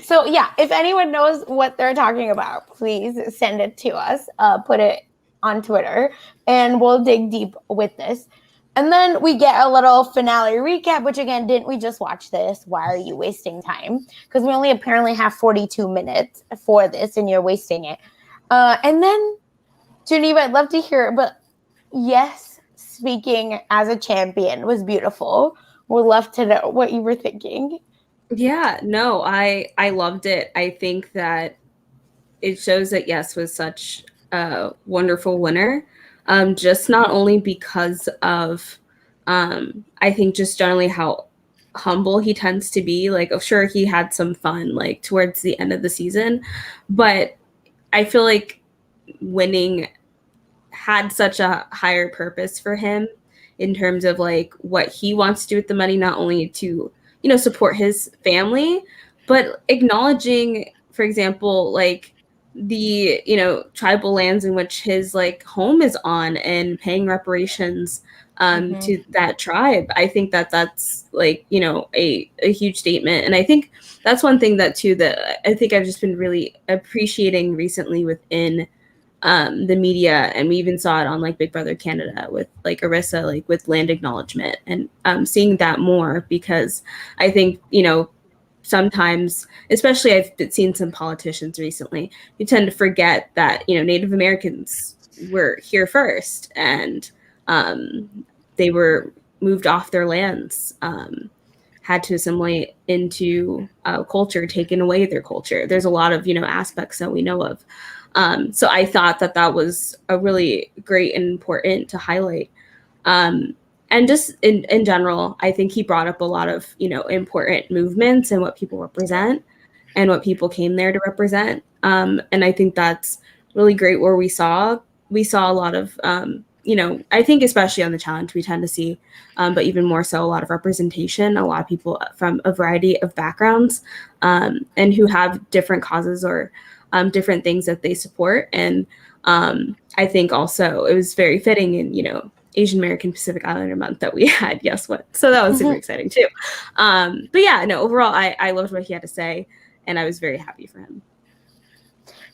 so yeah, if anyone knows what they're talking about, please send it to us. Put it on Twitter, and we'll dig deep with this. And then we get a little finale recap, which again, didn't we just watch this? Why are you wasting time? Because we only apparently have 42 minutes for this, and you're wasting it. And then, Geneva, I'd love to hear it, but yes, speaking as a champion was beautiful. Would love to know what you were thinking. Yeah, no, I loved it. I think that it shows that Yes was such a wonderful winner. Just not only because of, I think just generally how humble he tends to be. Like, oh, sure, he had some fun like towards the end of the season, but I feel like winning had such a higher purpose for him in terms of like what he wants to do with the money, not only to, you know, support his family, but acknowledging, for example, like the, you know, tribal lands in which his like home is on and paying reparations to that tribe. I think that that's like, you know, a huge statement. And I think that's one thing that too, that I think I've just been really appreciating recently within the media, and we even saw it on like Big Brother Canada with like Arissa, like with land acknowledgement, and seeing that more, because I think, you know, sometimes, especially I've seen some politicians recently, you tend to forget that, you know, Native Americans were here first, and they were moved off their lands, had to assimilate into culture, taken away their culture. There's a lot of, aspects that we know of. So I thought that was a really great and important to highlight. And just in general, I think he brought up a lot of, important movements and what people represent and what people came there to represent. And I think that's really great, where we saw a lot of, I think especially on the challenge, we tend to see, but even more so, a lot of representation, a lot of people from a variety of backgrounds, and who have different causes or different things that they support. And I think also it was very fitting in, Asian American Pacific Islander month that we had. Yes, what? So that was super exciting too. But yeah, no, overall, I loved what he had to say, and I was very happy for him.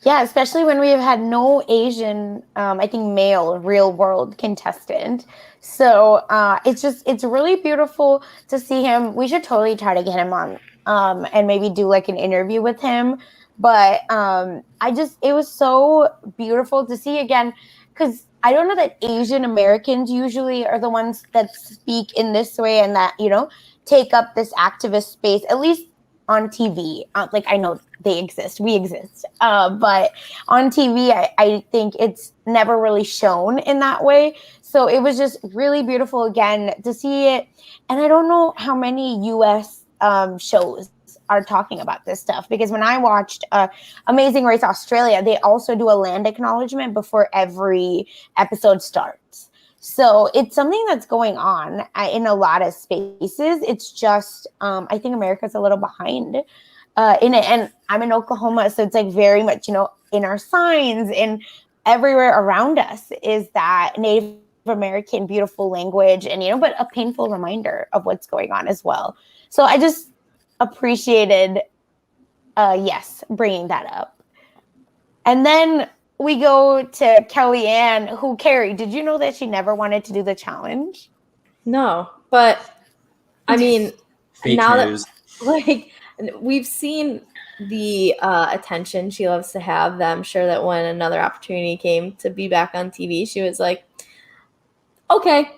Yeah, especially when we have had no Asian, I think, male real world contestant. So it's really beautiful to see him. We should totally try to get him on and maybe do like an interview with him. But it was so beautiful to see again, because I don't know that Asian Americans usually are the ones that speak in this way and that, take up this activist space, at least on TV. Like, I know they exist, we exist. But on TV, I think it's never really shown in that way. So it was just really beautiful again to see it. And I don't know how many US shows are talking about this stuff, because when I watched Amazing Race Australia, they also do a land acknowledgement before every episode starts. So it's something that's going on in a lot of spaces. It's just I think America's a little behind in it. And I'm in Oklahoma, so it's like very much, in our signs and everywhere around us is that Native American beautiful language, and but a painful reminder of what's going on as well. So I just appreciated bringing that up. And then we go to Kellyanne, who, Carrie, did you know that she never wanted to do the challenge? No, but I mean, Fake now news. that we've seen the attention she loves to have, that I'm sure that when another opportunity came to be back on TV, she was like, okay,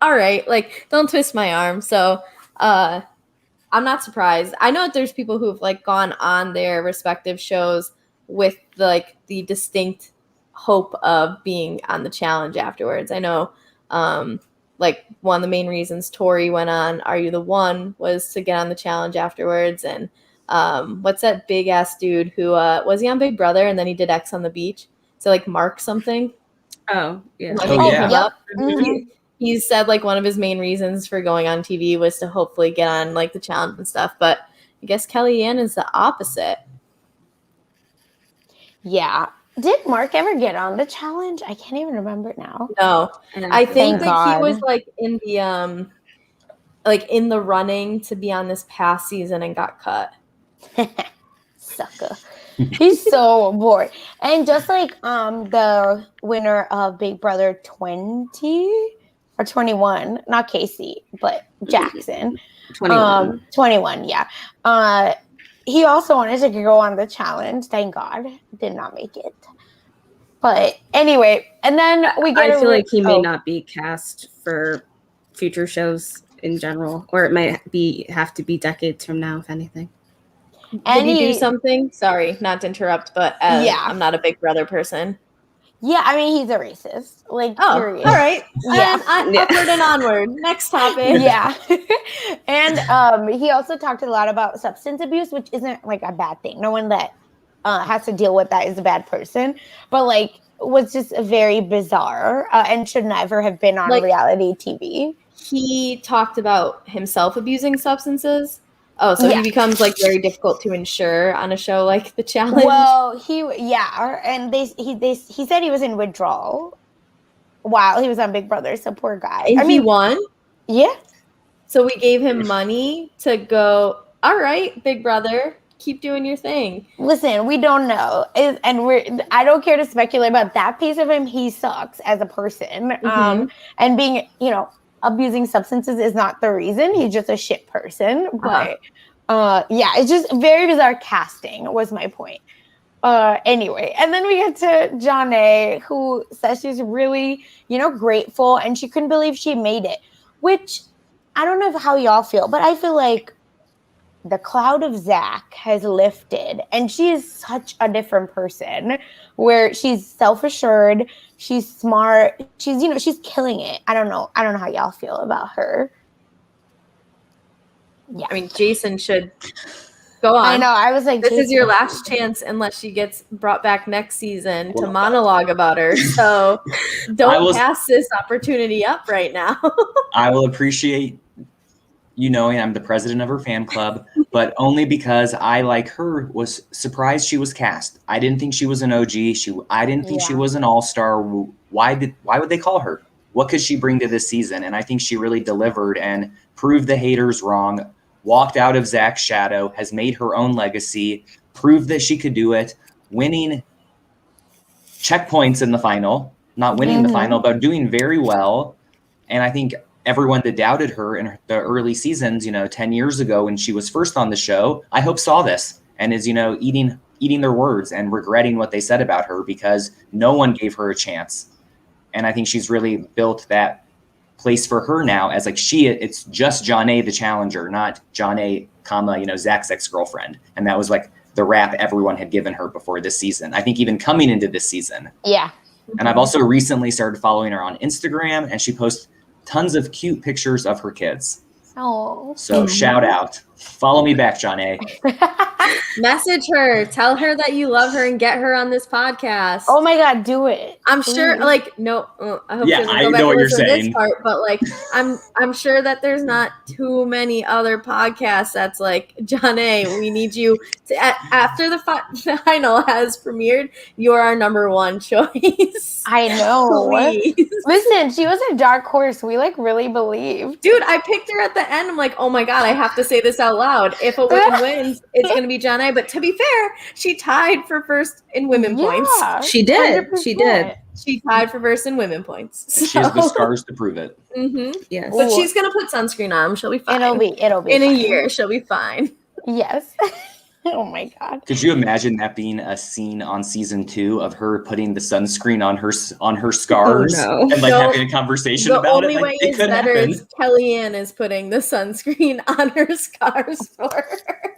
all right, like, don't twist my arm. So I'm not surprised. I know that there's people who've gone on their respective shows with the distinct hope of being on the challenge afterwards. I know one of the main reasons Tori went on Are You the One was to get on the challenge afterwards. And what's that big ass dude who was he on Big Brother and then he did X on the Beach? So Mark something. Oh yeah. Yep. Mm-hmm. He said one of his main reasons for going on TV was to hopefully get on the challenge and stuff. But I guess Kellyanne is the opposite. Yeah. Did Mark ever get on the challenge? I can't even remember it now. No. I think that he was in the in the running to be on this past season and got cut. Sucker. He's so bored. And just like the winner of Big Brother 20 or 21, not Casey, but Jackson. 21. 21, yeah. He also wanted to go on the challenge. Thank God. Did not make it. But anyway, and then we get I feel like he may not be cast for future shows in general, or it might have to be decades from now, if anything. Did he do something? Sorry, not to interrupt, but I'm not a Big Brother person. Yeah, I mean, he's a racist. Period. All right. Yeah. Upward and onward. Next topic. Yeah. And he also talked a lot about substance abuse, which isn't a bad thing. No one that has to deal with that is a bad person. But was just very bizarre and should never have been on reality TV. He talked about himself abusing substances. Oh, so he becomes very difficult to insure on a show like The Challenge. Well, and he said he was in withdrawal while he was on Big Brother. So poor guy. And he won. Yeah. So we gave him money to go. All right, Big Brother, keep doing your thing. Listen, we don't know, and I don't care to speculate about that piece of him. He sucks as a person, and being abusing substances is not the reason. He's just a shit person. But it's just very bizarre casting was my point. Anyway, and then we get to Janae, who says she's really, grateful, and she couldn't believe she made it. Which I don't know how y'all feel, but I feel like the cloud of Zach has lifted, and she is such a different person. Where she's self-assured, she's smart, she's killing it. I don't know how y'all feel about her. Yeah, I mean, Jason should go on. I know. I was like, this is your last chance unless she gets brought back next season to monologue about her. So don't pass this opportunity up right now. I will appreciate you knowing I'm the president of her fan club, but only because I, like her, was surprised she was cast. I didn't think she was an OG. I didn't think she was an all-star. Why would they call her? What could she bring to this season? And I think she really delivered and proved the haters wrong, walked out of Zach's shadow, has made her own legacy, proved that she could do it, winning checkpoints in the final, not winning the final, but doing very well. And I think everyone that doubted her in the early seasons, 10 years ago when she was first on the show, I hope saw this and is, eating their words and regretting what they said about her because no one gave her a chance. And I think she's really built that place for her now as it's just Janae the challenger, not Janae, Zach's ex-girlfriend. And that was like the rap everyone had given her before this season. I think even coming into this season. Yeah. And I've also recently started following her on Instagram, and she posts tons of cute pictures of her kids. Oh. So shout out. Follow me back, Janae. Message her. Tell her that you love her and get her on this podcast. Oh my God, do it. I'm sure, no, I hope yeah, she doesn't I go back know what and you're listen to saying. this part, but I'm sure that there's not too many other podcasts that's like, Janae, we need you to, after the final has premiered, you're our number one choice. I know. Please. Listen, she was a dark horse. We really believed. Dude, I picked her at the end. I'm like, oh my God, I have to say this out loud. If a woman wins, it's going to be Janae. But to be fair, she tied for first in women points. She did. 100%. She did. She tied for first in women points. So. She has the scars to prove it. Mm-hmm. Yes. But she's going to put sunscreen on. She'll be fine. It'll be in fine. a year. She'll be fine. Yes. Oh my God. Could you imagine that being a scene on season 2 of her putting the sunscreen on her scars and having a conversation about it? The only way it's better is Kellyanne is putting the sunscreen on her scars for her.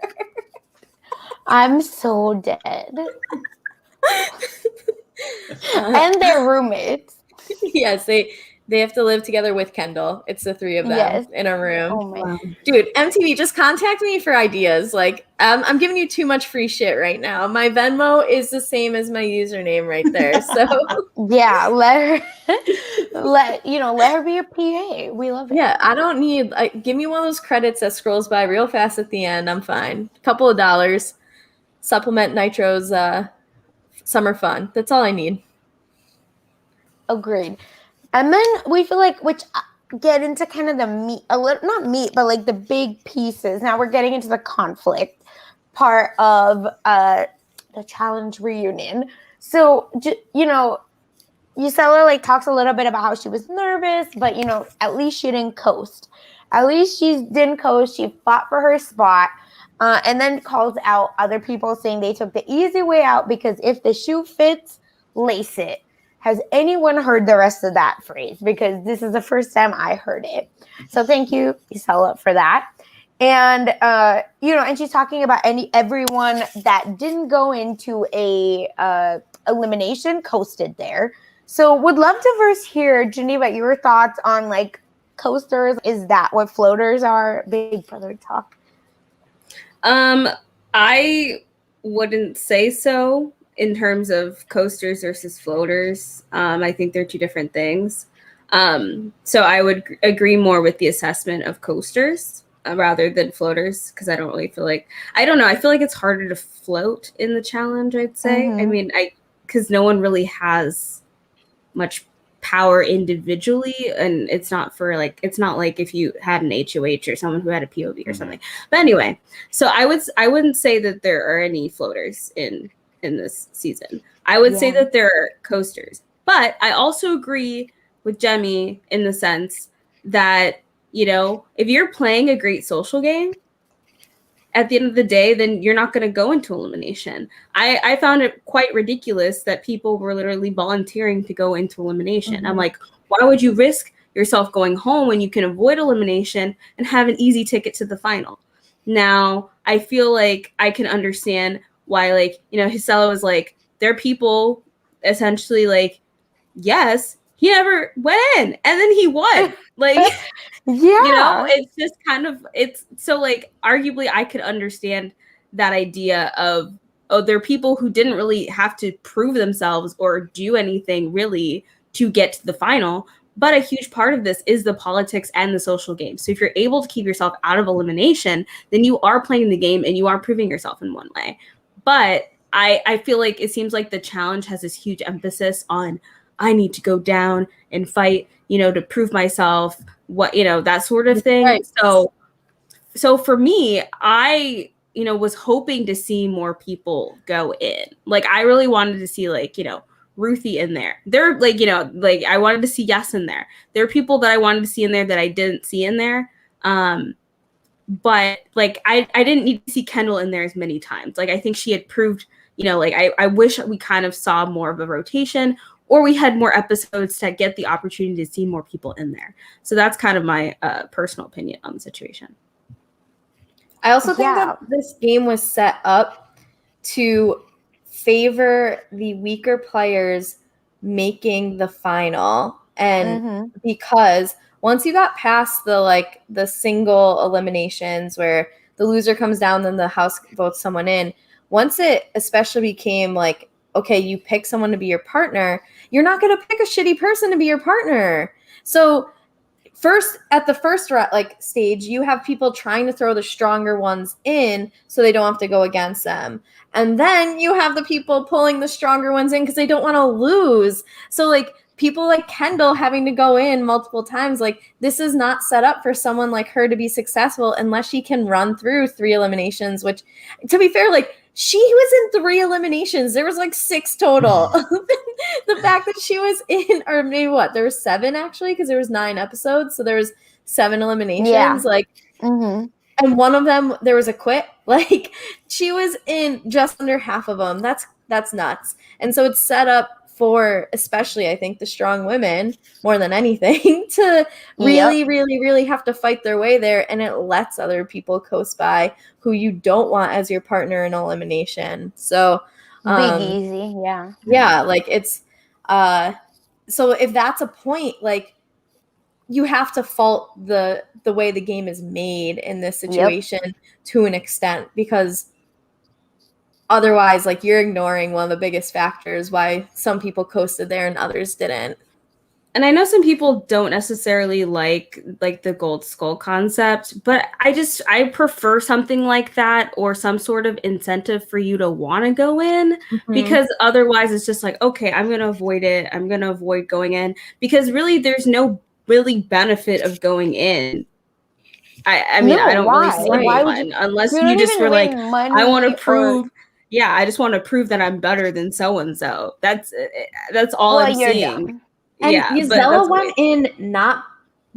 I'm so dead. And they're roommates. Yes, they have to live together with Kendall. It's the three of them in a room. Oh my God. Dude, MTV, just contact me for ideas. I'm giving you too much free shit right now. My Venmo is the same as my username right there. So yeah, let her be a PA. We love it. Yeah, I don't need give me one of those credits that scrolls by real fast at the end. I'm fine. A couple of dollars. Supplement Nitro's summer fun. That's all I need. Agreed. And then we feel which get into kind of the meat, not meat, but the big pieces. Now we're getting into the conflict part of the challenge reunion. So, Yasella talks a little bit about how she was nervous, but at least she didn't coast. At least she didn't coast. She fought for her spot, and then calls out other people saying they took the easy way out because if the shoe fits, lace it. Has anyone heard the rest of that phrase? Because this is the first time I heard it. So thank you, Yasella, for that. And, and she's talking about everyone that didn't go into a elimination coasted there. So would love to first hear, Geneva, your thoughts on coasters. Is that what floaters are? Big brother talk. I wouldn't say so. In terms of coasters versus floaters, I think they're two different things. So I would agree more with the assessment of coasters rather than floaters because I don't really feel I don't know. I feel it's harder to float in the challenge, I'd say. Mm-hmm. I mean, because no one really has much power individually, and it's not for it's not like if you had an HOH or someone who had a POV or something. But anyway, so I wouldn't say that there are any floaters in this season. I would say that there are coasters, but I also agree with Jemmy in the sense that, if you're playing a great social game at the end of the day, then you're not going to go into elimination. I found it quite ridiculous that people were literally volunteering to go into elimination. I'm like, why would you risk yourself going home when you can avoid elimination and have an easy ticket to the final? Now, I feel like I can understand why, like, you know, Yasella was like, there are people essentially like, yes, he never went in and then he won. Like, Yeah. you know, it's just kind of, it's so like, arguably I could understand that idea of, oh, there are people who didn't really have to prove themselves or do anything really to get to the final. But a huge part of this is the politics and the social game. So if you're able to keep yourself out of elimination, then you are playing the game and you are proving yourself in one way. But I feel like it seems like the challenge has this huge emphasis on, I need to go down and fight, you know, to prove myself, what, you know, that sort of thing. Right. So for me, I, you know, was hoping to see more people go in. Like, I really wanted to see, like, you know, Ruthie in there. They're like, you know, like I wanted to see Yes in there. There are people that I wanted to see in there that I didn't see in there. But like, I didn't need to see Kendall in there as many times. Like, I think she had proved, you know, like I wish we kind of saw more of a rotation, or we had more episodes to get the opportunity to see more people in there. So that's kind of my personal opinion on the situation. I also think that this game was set up to favor the weaker players making the final. And because once you got past the single eliminations where the loser comes down, then the house votes someone in, once it especially became like, okay, you pick someone to be your partner, you're not going to pick a shitty person to be your partner. So first, at the first stage, you have people trying to throw the stronger ones in so they don't have to go against them. And then you have the people pulling the stronger ones in because they don't want to lose. So like people like Kendall having to go in multiple times, like this is not set up for someone like her to be successful unless she can run through 3 eliminations, which, to be fair, like she was in 3 eliminations. There was like 6 total. The fact that she was in, or maybe what, there was 7 actually, because there was 9 episodes. So there was 7 eliminations. Yeah. Like, and one of them, there was a quit. Like she was in just under half of them. That's nuts. And so it's set up for, especially I think, the strong women more than anything to really, really, really have to fight their way there. And it lets other people coast by who you don't want as your partner in elimination. So big easy. Yeah. Like it's, so if that's a point, like you have to fault the way the game is made in this situation to an extent, because otherwise, like, you're ignoring one of the biggest factors why some people coasted there and others didn't. And I know some people don't necessarily like the gold skull concept, but I prefer something like that, or some sort of incentive for you to want to go in, because otherwise it's just like, okay, I'm going to avoid it. I'm going to avoid going in, because really there's no really benefit of going in. I mean, I don't really see one, unless you just were like, I want to prove. Yeah, I just want to prove that I'm better than so-and-so. That's all I'm seeing. And yeah, Yasella went in not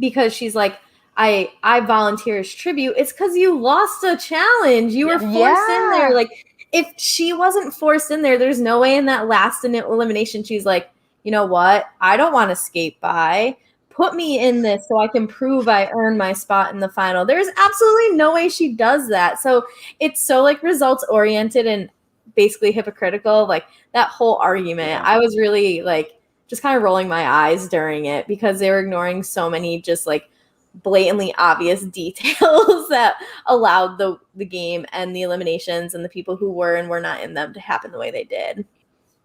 because she's like, I volunteer as tribute. It's because you lost a challenge. You were forced in there. Like, if she wasn't forced in there, there's no way in that last elimination she's like, you know what? I don't want to skate by. Put me in this so I can prove I earned my spot in the final. There's absolutely no way she does that. So it's so like results oriented and basically hypocritical. Like that whole argument, I was really like just kind of rolling my eyes during it, because they were ignoring so many just like blatantly obvious details that allowed the game and the eliminations and the people who were and were not in them to happen the way they did.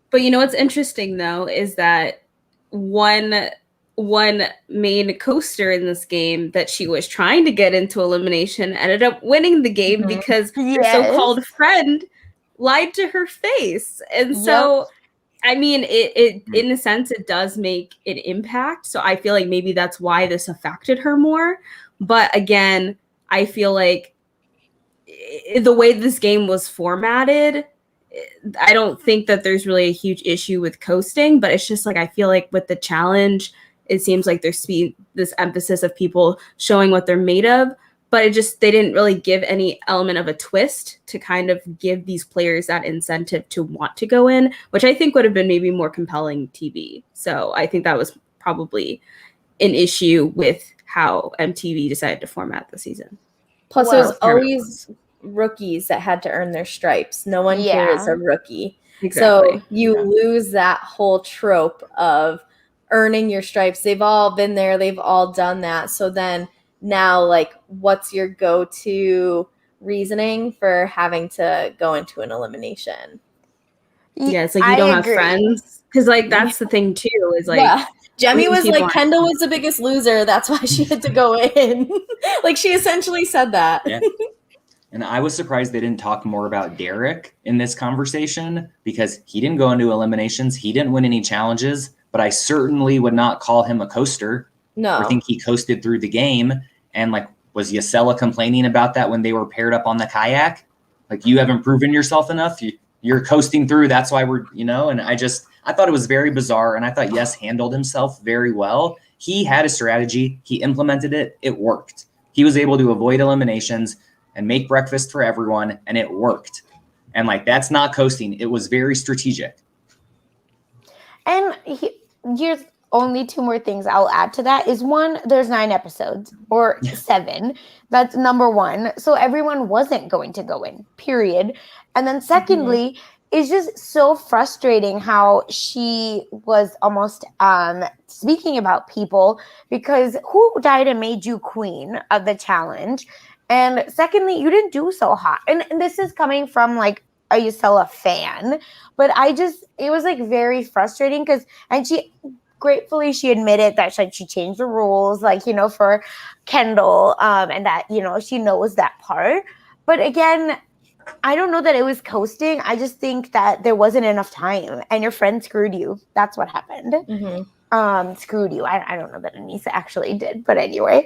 But you know what's interesting though is that one main coaster in this game that she was trying to get into elimination ended up winning the game because her so-called friend lied to her face. And so I mean, it in a sense, it does make an impact. So I feel like maybe that's why this affected her more. But again, I feel like the way this game was formatted, I don't think that there's really a huge issue with coasting. But it's just like, I feel like with the challenge, it seems like there's this emphasis of people showing what they're made of. but they didn't really give any element of a twist to kind of give these players that incentive to want to go in, which I think would have been maybe more compelling TV. So I think that was probably an issue with how MTV decided to format the season. Plus, Well, it was always rookies that had to earn their stripes. No one here is a rookie. Exactly. So you lose that whole trope of earning your stripes. They've all been there. They've all done that. So then now, like, what's your go-to reasoning for having to go into an elimination? Yeah, it's like you don't have friends. Because, like, that's the thing, too, is like... Jemmy was like, Kendall was the biggest loser. That's why she had to go in. Like, she essentially said that. Yeah. And I was surprised they didn't talk more about Derek in this conversation because he didn't go into eliminations. He didn't win any challenges, but I certainly would not call him a coaster. No. I think he coasted through the game. And like, was Yasella complaining about that when they were paired up on the kayak? Like, you haven't proven yourself enough. You're coasting through. That's why we're, and I thought it was very bizarre. And I thought Yes handled himself very well. He had a strategy. He implemented it. It worked. He was able to avoid eliminations and make breakfast for everyone, and it worked. And like, that's not coasting. It was very strategic. And here's only 2 more things I'll add to that is 1, there's 9 episodes or 7. That's number 1. So everyone wasn't going to go in, period. And then secondly, it's just so frustrating how she was almost speaking about people because who died and made you queen of the challenge? And secondly, you didn't do so hot. And this is coming from like a Yasella fan, but it was like very frustrating and she gratefully she admitted that she changed the rules, like, for Kendall, and that, she knows that part. But again, I don't know that it was coasting. I just think that there wasn't enough time and your friend screwed you. That's what happened. Screwed you. I don't know that Anissa actually did, but anyway.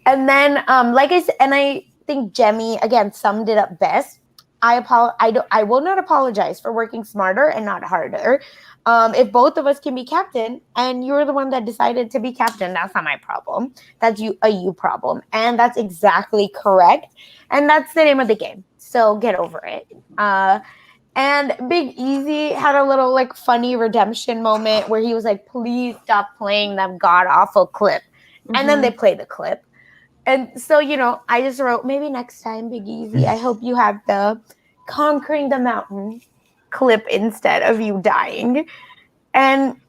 And then, like I said, and I think Jemmy, again, summed it up best. I will not apologize for working smarter and not harder. If both of us can be captain and you're the one that decided to be captain, that's not my problem. That's a you problem. And that's exactly correct. And that's the name of the game. So get over it. And Big Easy had a little like funny redemption moment where he was like, please stop playing that god awful clip. And then they play the clip. And so, I just wrote, maybe next time, Big Easy, I hope you have the conquering the mountain clip instead of you dying. And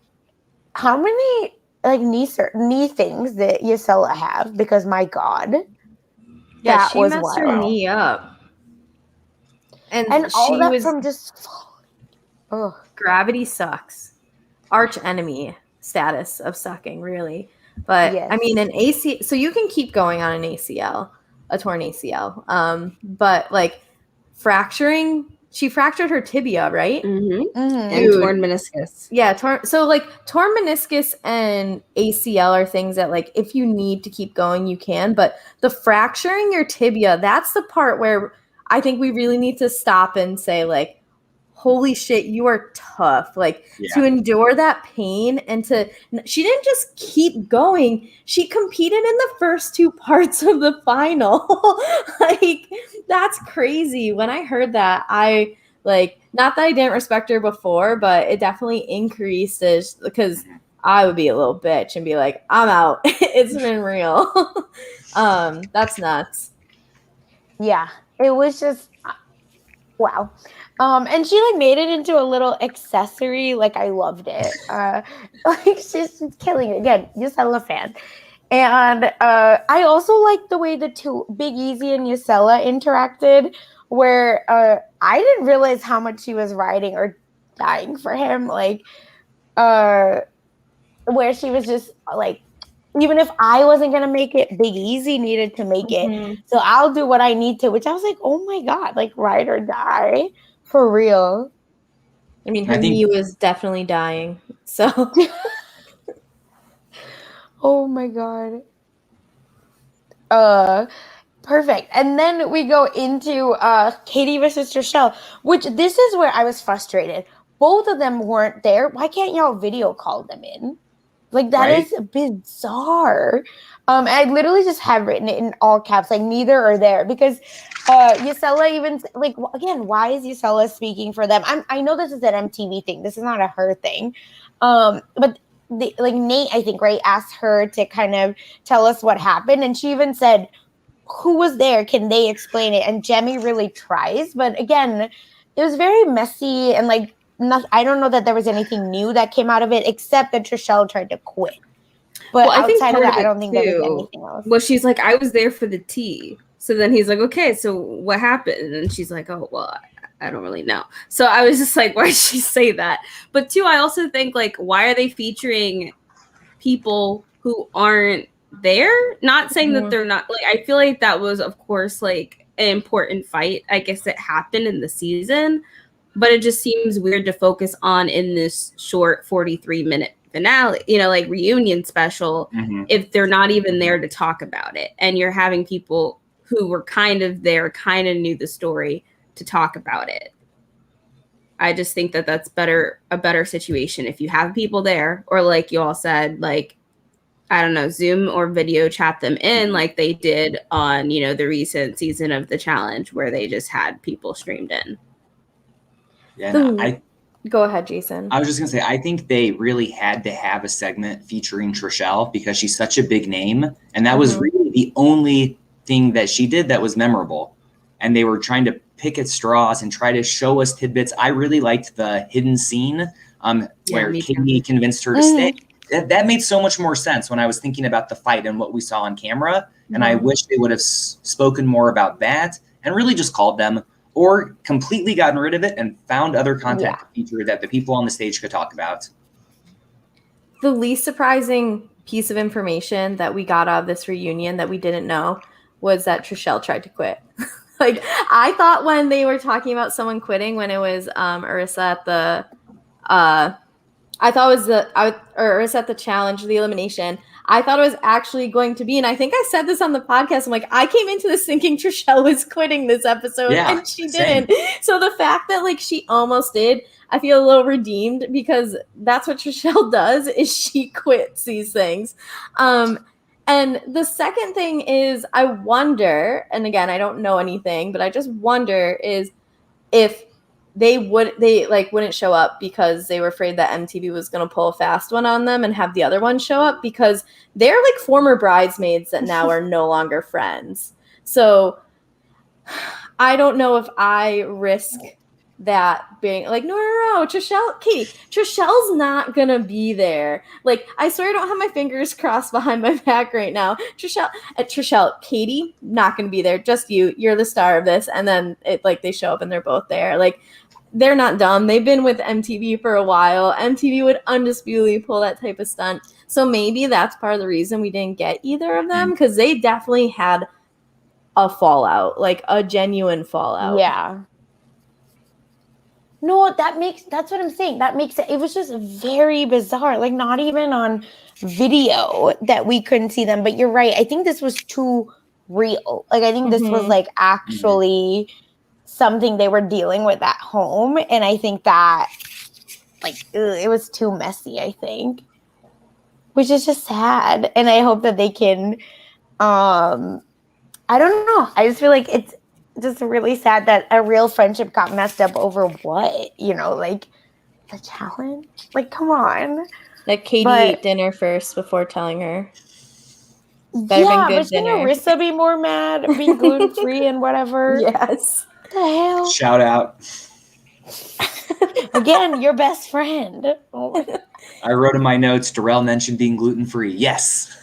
how many like knee things that Yasella have? Because my God, yeah, that she was messed wild. her knee up, and all she that was from just gravity sucks. Arch enemy status of sucking, really. But yes. I mean, an AC, so you can keep going on an ACL, a torn ACL. But like fracturing, she fractured her tibia, right? And torn meniscus. Yeah, so like torn meniscus and ACL are things that like if you need to keep going, you can. But the fracturing your tibia, that's the part where I think we really need to stop and say like, holy shit, you are tough. Like to endure that pain and she didn't just keep going. She competed in the first 2 parts of the final. Like that's crazy. When I heard that, I like, not that I didn't respect her before, but it definitely increased because I would be a little bitch and be like, I'm out. It's been real. That's nuts. Yeah, it was just wow. And she like made it into a little accessory. Like I loved it. Like she's killing it again. Yasella fan. And I also like the way the 2 Big Easy and Yasella interacted, where I didn't realize how much she was riding or dying for him. Like where she was just like, even if I wasn't gonna make it, Big Easy needed to make it. So I'll do what I need to, which I was like, oh my God, like ride or die. For real. I mean, her knee was definitely dying. So. Oh my God. Perfect. And then we go into Katie versus Trishelle, which this is where I was frustrated. Both of them weren't there. Why can't y'all video call them in? Like, that Right? is bizarre. I literally just have written it in all caps, like, neither are there, because Yasella even, like, again, why is Yasella speaking for them? I know this is an MTV thing. This is not a her thing. But like Nate, I think, right, asked her to kind of tell us what happened. And she even said, who was there? Can they explain it? And Jemmy really tries. But again, it was very messy. And like, I don't know that there was anything new that came out of it, except that Trishelle tried to quit. But Well, I think outside of part that, of I it don't think there was too. anything else. Well, she's like, I was there for the tea. So then he's like, okay, so what happened? And she's like, oh, well, I don't really know. So I was just like, why did she say that? But two, I also think, like, why are they featuring people who aren't there? Not saying that they're not, like, I feel like that was, of course, like, an important fight. I guess it happened in the season, but it just seems weird to focus on in this short 43-minute finale, like reunion special, if they're not even there to talk about it. And you're having people who were kind of there, kind of knew the story to talk about it. I just think that that's a better situation if you have people there, or like you all said, like, I don't know, Zoom or video chat them in like they did on, the recent season of the challenge where they just had people streamed in. Yeah, no, Go ahead, Jason. I was just going to say, I think they really had to have a segment featuring Trishelle because she's such a big name. And that was really the only thing that she did that was memorable. And they were trying to pick at straws and try to show us tidbits. I really liked the hidden scene where Katie convinced her to stay. That made so much more sense when I was thinking about the fight and what we saw on camera. And I wish they would have spoken more about that and really just called them, or completely gotten rid of it and found other content to feature that the people on the stage could talk about. The least surprising piece of information that we got out of this reunion that we didn't know was that Trishelle tried to quit. Like, I thought when they were talking about someone quitting, when it was Arissa at the I thought it was Arissa at the challenge, the elimination, I thought it was actually going to be, and I think I said this on the podcast, I'm like, I came into this thinking Trishelle was quitting this episode, and she didn't. So the fact that, like, she almost did, I feel a little redeemed, because that's what Trishelle does, is she quits these things. And the second thing is, I wonder, and again, I don't know anything, but I just wonder is if they wouldn't show up because they were afraid that MTV was going to pull a fast one on them and have the other one show up, because they're like former bridesmaids that now are no longer friends. So I don't know if I risk that being like, no, Trishelle's not gonna be there. Like, I swear I don't have my fingers crossed behind my back right now. Trishelle, Katie, not gonna be there. Just you're the star of this. And then they show up and they're both there. Like, they're not dumb. They've been with MTV for a while. MTV would undisputedly pull that type of stunt. So maybe that's part of the reason we didn't get either of them, because they definitely had a fallout, like a genuine fallout. Yeah. No, that's what I'm saying. That makes it was just very bizarre. Like, not even on video that we couldn't see them. But you're right. I think this was too real. Like, I think this was like actually something they were dealing with at home. And I think that it was too messy, I think. Which is just sad. And I hope that they can I don't know. I just feel like it's just really sad that a real friendship got messed up over what? Like the challenge? Like, come on. Like, Katie ate dinner first before telling her. But shouldn't Arissa be more mad being gluten-free and whatever? Yes. What the hell? Shout out. Again, your best friend. I wrote in my notes, Darrell mentioned being gluten-free. Yes.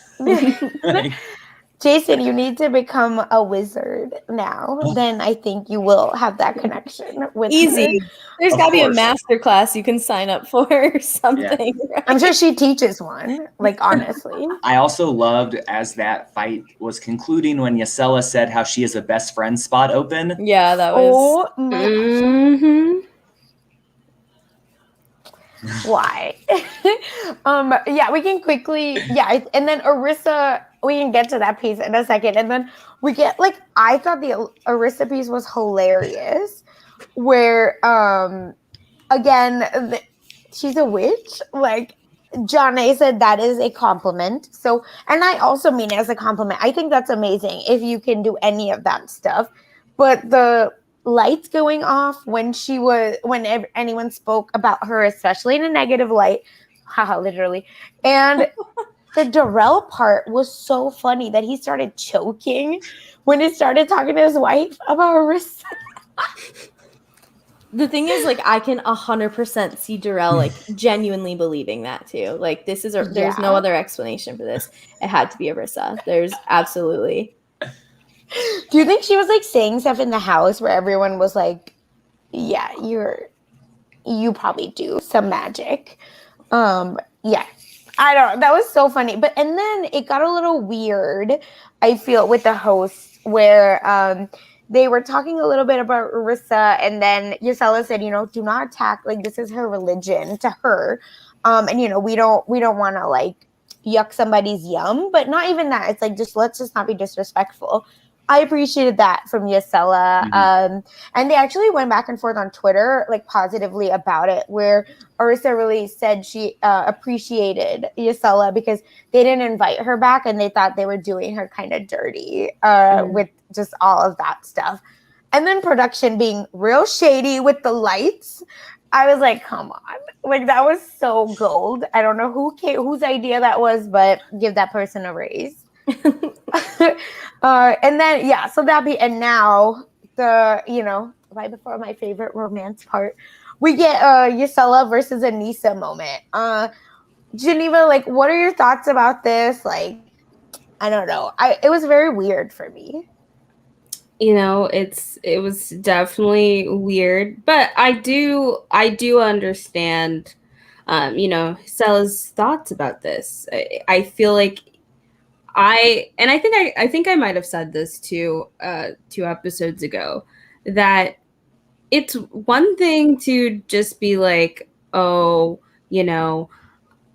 Jason, you need to become a wizard now. Then I think you will have that connection with Easy. her. There's got to be a master class you can sign up for or something. Yeah. Right? I'm sure she teaches one, like, honestly. I also loved, as that fight was concluding, when Yasella said how she has a best friend spot open. Yeah, that was... Oh, my Why? Yeah, we can quickly... Yeah, and then Arissa... We can get to that piece in a second. And then we get, like, I thought the Arissa piece was hilarious. Where, again, she's a witch. Like, Jonna said that is a compliment. So, and I also mean it as a compliment. I think that's amazing if you can do any of that stuff. But the lights going off when anyone spoke about her, especially in a negative light, haha, literally. And the Darrell part was so funny that he started choking when he started talking to his wife about Arissa. The thing is, like, I can 100% see Darrell, like, genuinely believing that, too. Like, there's no other explanation for this. It had to be Arissa. There's absolutely. Do you think she was, like, saying stuff in the house where everyone was like, yeah, you probably do some magic? Yeah. I don't know. That was so funny. And then it got a little weird, I feel, with the hosts where they were talking a little bit about Arissa, and then Yasella said, do not attack. Like, this is her religion to her. And, we don't want to, like, yuck somebody's yum. But not even that. It's like, let's just not be disrespectful. I appreciated that from Yasella. Mm-hmm. And they actually went back and forth on Twitter, like, positively about it, where Arissa really said she appreciated Yasella because they didn't invite her back and they thought they were doing her kind of dirty with just all of that stuff. And then production being real shady with the lights. I was like, come on. Like, that was so gold. I don't know whose idea that was, but give that person a raise. And then and now right before my favorite romance part, we get Yasella versus Anissa moment. Geneva, like, what are your thoughts about this? Like, I don't know. It was very weird for me. It was definitely weird, but I do understand Yasella's thoughts about this. I feel like I think I might have said this too 2 episodes ago, that it's one thing to just be like, oh,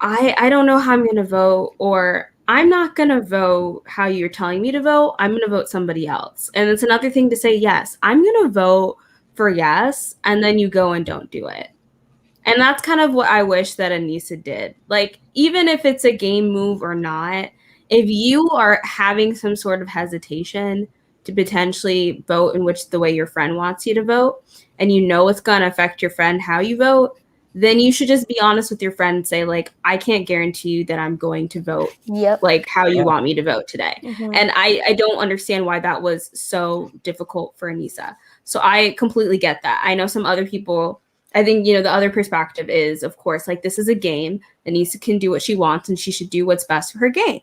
I don't know how I'm going to vote, or I'm not going to vote how you're telling me to vote. I'm going to vote somebody else. And it's another thing to say, yes, I'm going to vote for yes, and then you go and don't do it. And that's kind of what I wish that Anissa did. Like, even if it's a game move or not, if you are having some sort of hesitation to potentially vote in which the way your friend wants you to vote, and it's going to affect your friend how you vote, then you should just be honest with your friend and say, like, I can't guarantee you that I'm going to vote like how you want me to vote today. Mm-hmm. And I don't understand why that was so difficult for Anissa. So I completely get that. I know some other people, I think, the other perspective is, of course, like, this is a game. Anissa can do what she wants and she should do what's best for her game.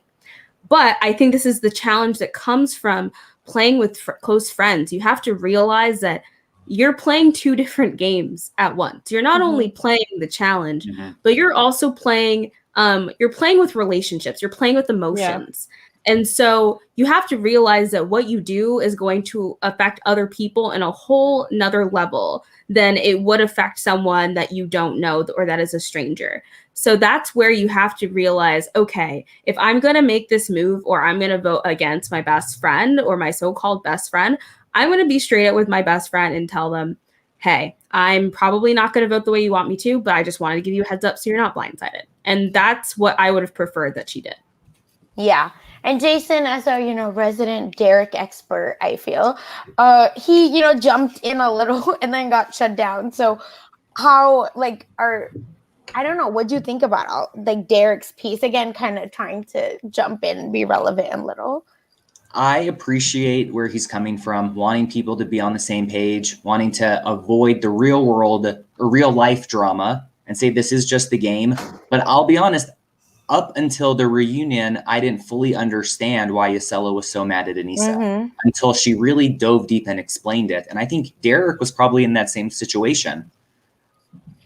But I think this is the challenge that comes from playing with close friends. You have to realize that you're playing 2 different games at once. You're not only playing the challenge, but you're also playing with relationships. You're playing with emotions. Yeah. And so you have to realize that what you do is going to affect other people in a whole nother level than it would affect someone that you don't know or that is a stranger. So that's where you have to realize, okay, if I'm going to make this move or I'm going to vote against my best friend or my so-called best friend, I'm going to be straight up with my best friend and tell them, hey, I'm probably not going to vote the way you want me to, but I just wanted to give you a heads up so you're not blindsided. And that's what I would have preferred that she did. Yeah. And Jason, as a resident Derek expert, I feel, he, jumped in a little and then got shut down. So how, I don't know, what do you think about Derek's piece? Again, kind of trying to jump in and be relevant a little. I appreciate where he's coming from, wanting people to be on the same page, wanting to avoid the real world or real life drama and say this is just the game. But I'll be honest, up until the reunion, I didn't fully understand why Yasella was so mad at Anissa until she really dove deep and explained it. And I think Derek was probably in that same situation.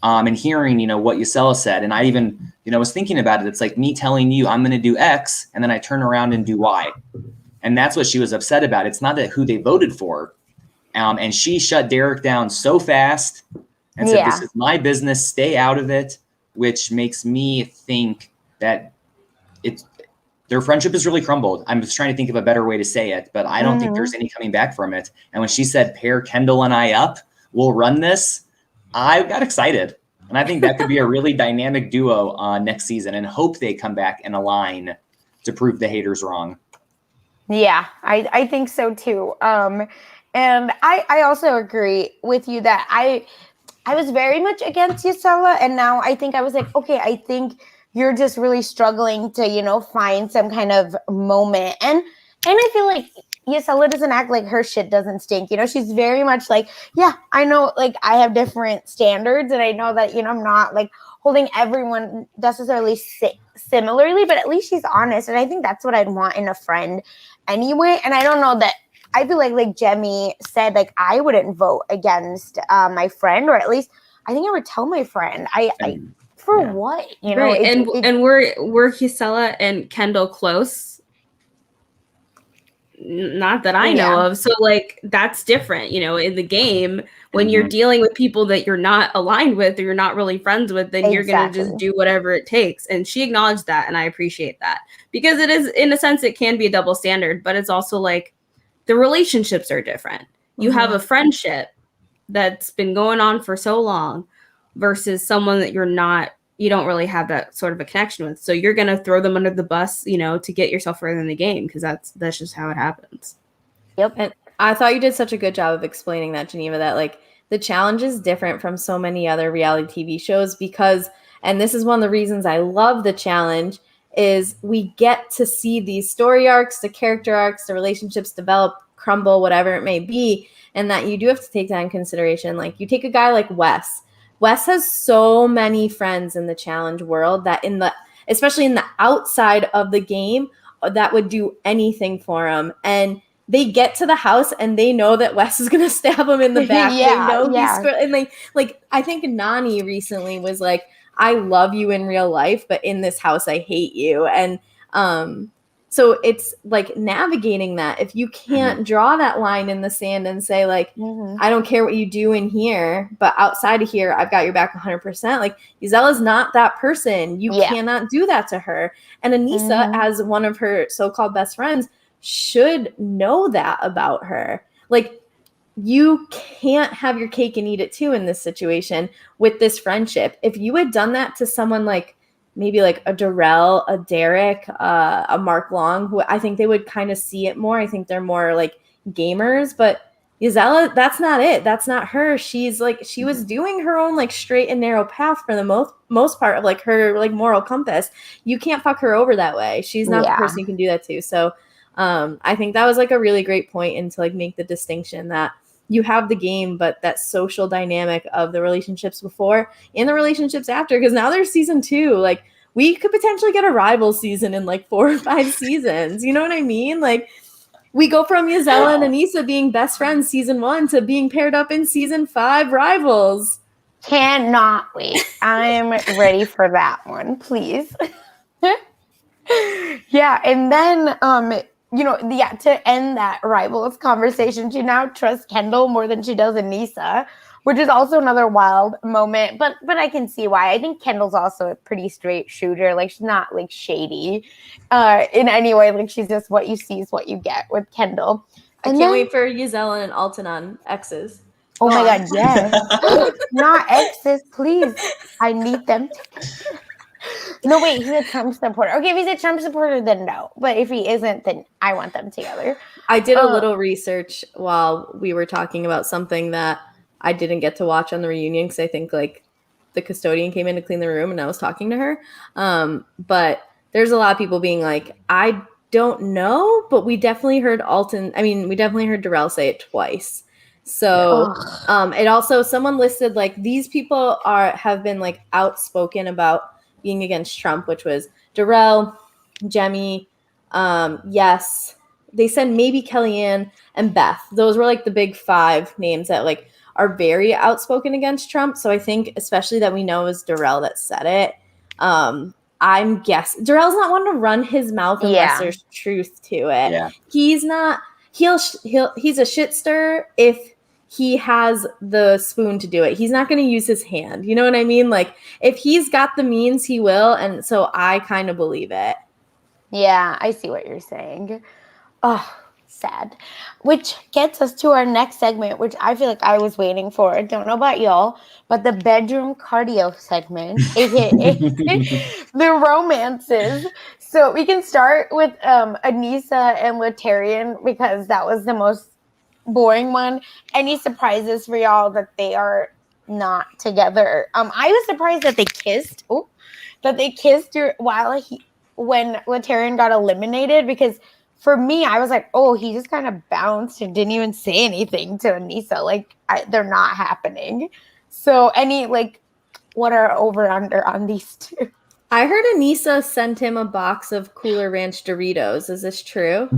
And hearing, what Yasella said, and I even, was thinking about it. It's like me telling you I'm going to do X, and then I turn around and do Y. And that's what she was upset about. It's not that who they voted for. And she shut Derek down so fast and said, this is my business, stay out of it, which makes me think that their friendship has really crumbled. I'm just trying to think of a better way to say it, but I don't think there's any coming back from it. And when she said, pair Kendall and I up, we'll run this, I got excited. And I think that could be a really dynamic duo next season, and hope they come back and align to prove the haters wrong. Yeah, I think so too. And I also agree with you that I was very much against Yasella, and now I think I was like, okay, I think you're just really struggling to, find some kind of moment. And I feel like Yasella doesn't act like her shit doesn't stink. She's very much like, yeah, I know, like, I have different standards, and I know that, I'm not like holding everyone necessarily similarly, but at least she's honest. And I think that's what I'd want in a friend anyway. And I don't know that I feel like Jemmy said, like, I wouldn't vote against my friend, or at least I think I would tell my friend. What? Right. And were Yasella and Kendall close? Not that I know of. So like that's different, in the game when you're dealing with people that you're not aligned with or you're not really friends with, then you're going to just do whatever it takes. And she acknowledged that, and I appreciate that, because it is, in a sense, it can be a double standard, but it's also like the relationships are different. You have a friendship that's been going on for so long versus someone that you don't really have that sort of a connection with. So you're going to throw them under the bus, to get yourself further in the game, because that's just how it happens. Yep. And I thought you did such a good job of explaining that, Geneva, that like the challenge is different from so many other reality TV shows because, and this is one of the reasons I love the challenge, is we get to see these story arcs, the character arcs, the relationships develop, crumble, whatever it may be. And that you do have to take that in consideration. Like you take a guy like Wes. Wes has so many friends in the challenge world that especially in the outside of the game, that would do anything for him. And they get to the house and they know that Wes is going to stab him in the back. They know he's and like I think Nani recently was like, I love you in real life, but in this house, I hate you. And so it's like navigating that. If you can't draw that line in the sand and say like, I don't care what you do in here, but outside of here, I've got your back 100%. Like Yasella's not that person. You cannot do that to her. And Anissa, as one of her so-called best friends, should know that about her. Like you can't have your cake and eat it too in this situation with this friendship. If you had done that to someone like maybe like a Darrell, a Derek, a Mark Long, who I think they would kind of see it more. I think they're more like gamers, but Yasella, that's not it. That's not her. She's like, she was doing her own like straight and narrow path for the most part of like her like moral compass. You can't fuck her over that way. She's not the person you can do that to. So I think that was like a really great point, and to like make the distinction that you have the game, but that social dynamic of the relationships before and the relationships after, because now there's season 2. Like we could potentially get a rival season in like 4 or 5 seasons. You know what I mean? Like we go from Yasella and Anissa being best friends season 1 to being paired up in season 5 rivals. Cannot wait. I'm ready for that one, please. Yeah, and then to end that rivals conversation, she now trusts Kendall more than she does Anissa, which is also another wild moment. But I can see why. I think Kendall's also a pretty straight shooter. Like she's not like shady in any way. Like she's just what you see is what you get with Kendall. I can't wait for Yasella and Alton on exes. Oh my God, yes. Not exes, please. I need them. No, wait, he's a Trump supporter. Okay, if he's a Trump supporter, then no. But if he isn't, then I want them together. I did a little research while we were talking about something that I didn't get to watch on the reunion because I think like the custodian came in to clean the room and I was talking to her. But there's a lot of people being like, I don't know, but we definitely heard we definitely heard Darrell say it twice. So it also, someone listed like these people have been like outspoken about being against Trump, which was Darrell, Jemmy, yes. They said maybe Kellyanne and Beth. Those were like the big 5 names that like are very outspoken against Trump. So I think especially that we know it was Darrell that said it. I'm guessing Darrell's not one to run his mouth unless there's truth to it. Yeah. He's not. He's a shit stir if he has the spoon to do it. He's not going to use his hand. You know what I mean? Like if he's got the means, he will. And so I kind of believe it. Yeah, I see what you're saying. Oh, sad. Which gets us to our next segment, which I feel like I was waiting for. I don't know about y'all, but the bedroom cardio segment, aka the romances. So we can start with Anissa and Laterian because that was the most boring one. Any surprises for y'all that they are not together? I was surprised that they kissed. Oh, that they kissed when Laterian got eliminated, because for me, I was like, oh, he just kind of bounced and didn't even say anything to Anissa. Like, they're not happening. So, what are over under on these two? I heard Anissa sent him a box of Cooler Ranch Doritos. Is this true?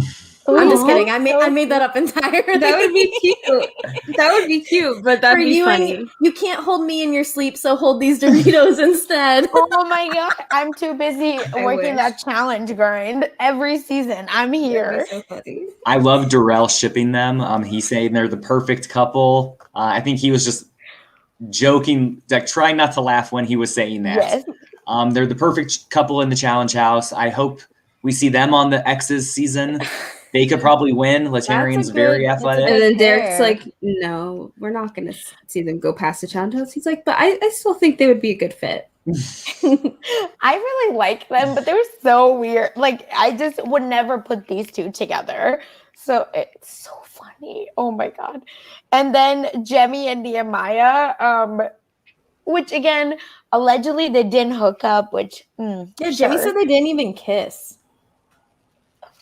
Ooh, I'm just kidding. so I made that up entirely. That would be cute. That would be cute, but that'd For be you, funny. you can't hold me in your sleep, so hold these Doritos instead. Oh my god, I'm too busy working wish. that challenge grind every season. I'm here. That'd be so funny. I love Darrell shipping them. He's saying they're the perfect couple. I think he was just joking, like trying not to laugh when he was saying that. Yes. They're the perfect couple in the challenge house. I hope we see them on the X's season. They could probably win. Latarian's very athletic. And then Fair. Derek's like, no, we're not going to see them go past the challenge house. He's like, but I still think they would be a good fit. I really like them, but they're so weird. Like, I just would never put these two together. So it's so funny. Oh my god. And then Jemmy and Nehemiah, which again, allegedly they didn't hook up, which Yeah, Jimmy said they didn't even kiss.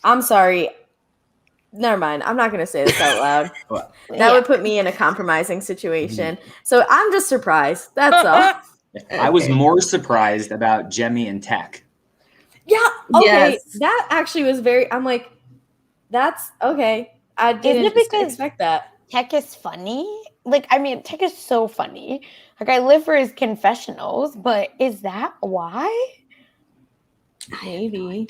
I'm sorry. Never mind. I'm not going to say this out loud. That would put me in a compromising situation. So I'm just surprised. That's all. I was more surprised about Jemmy and Tech. Yeah. Okay. Yes. That actually was I'm like, that's okay. I didn't expect that. Tech is funny. Like, I mean, Tech is so funny. Like, I live for his confessionals, but is that why? Maybe.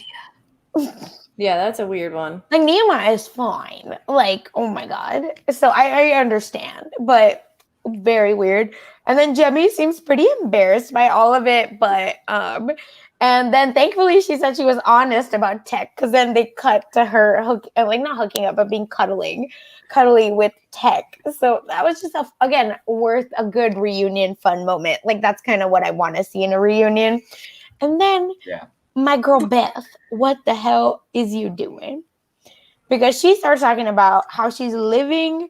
Yeah, that's a weird one. Like, Nehemiah is fine. Like, oh my god. So I understand, but very weird. And then Jemmy seems pretty embarrassed by all of it, but and then thankfully she said she was honest about Tech, because then they cut to her not hooking up, but being cuddly with Tech. So that was just again worth a good reunion fun moment. Like, that's kind of what I want to see in a reunion. And then my girl Beth, what the hell is you doing? Because she starts talking about how she's living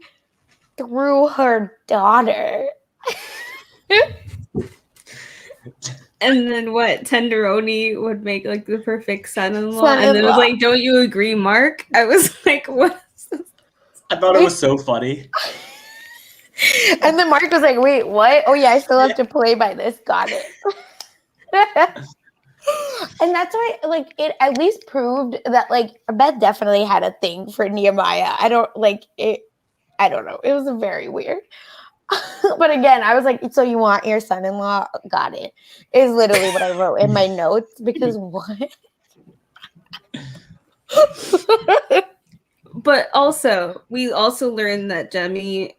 through her daughter. And then what? Tenderoni would make like the perfect son-in-law. And then it was like, don't you agree, Mark? I was like, what? I thought it was so funny. And then Mark was like, wait, what? Oh yeah, I still have to play by this. Got it. And that's why, like, it at least proved that, like, Beth definitely had a thing for Nehemiah. I don't know. It was very weird. But again, I was like, so you want your son-in-law? Got it. Is literally what I wrote in my notes, because what? But also, we also learned that Jemmy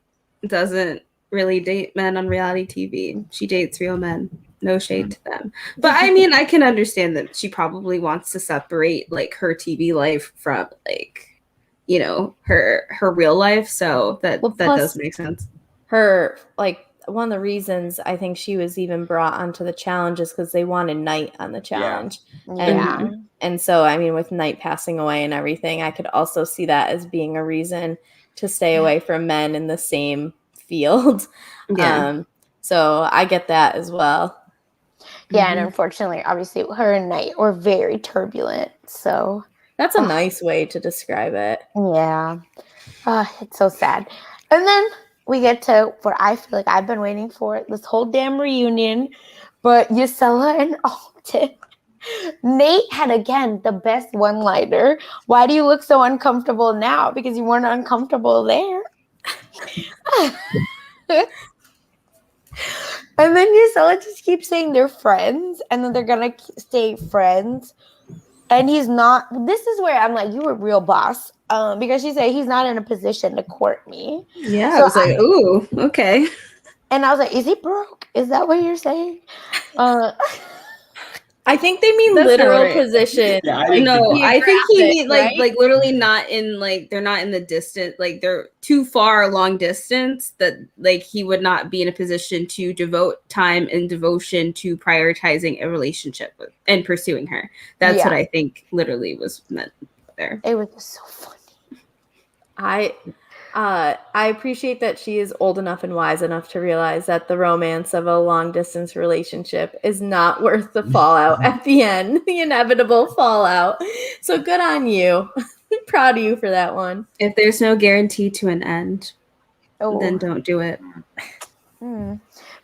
doesn't really date men on reality TV. She dates real men. No shade to them. But I mean, I can understand that she probably wants to separate like her TV life from like, you know, her real life. So that does make sense. Her, like, one of the reasons I think she was even brought onto the challenge is because they wanted Knight on the challenge. Yeah. And so, I mean, with Knight passing away and everything, I could also see that as being a reason to stay away from men in the same field. Yeah. So I get that as well. Yeah, and unfortunately, obviously, her and Knight were very turbulent. So that's a nice way to describe it. Yeah. It's so sad. And then we get to what I feel like I've been waiting for this whole damn reunion. But Yasella and Alton. Nate had, again, the best one-liner. Why do you look so uncomfortable now? Because you weren't uncomfortable there. And then Yasella just keeps saying they're friends, and then they're going to stay friends. And he's not. This is where I'm like, you were real boss. Because she said he's not in a position to court me. Yeah, so I was like, ooh, okay. And I was like, is he broke? Is that what you're saying? I I think they mean That's not literal right. position. Yeah, I like, think No, I think he geographic, mean like right? like literally not in like they're not in the distance, like they're too far long distance that like he would not be in a position to devote time and devotion to prioritizing a relationship with, and pursuing her. That's what I think literally was meant there. It was just so funny. I appreciate that she is old enough and wise enough to realize that the romance of a long distance relationship is not worth the fallout at the end, the inevitable fallout. So good on you. Proud of you for that one. If there's no guarantee to an end, Oh. then don't do it.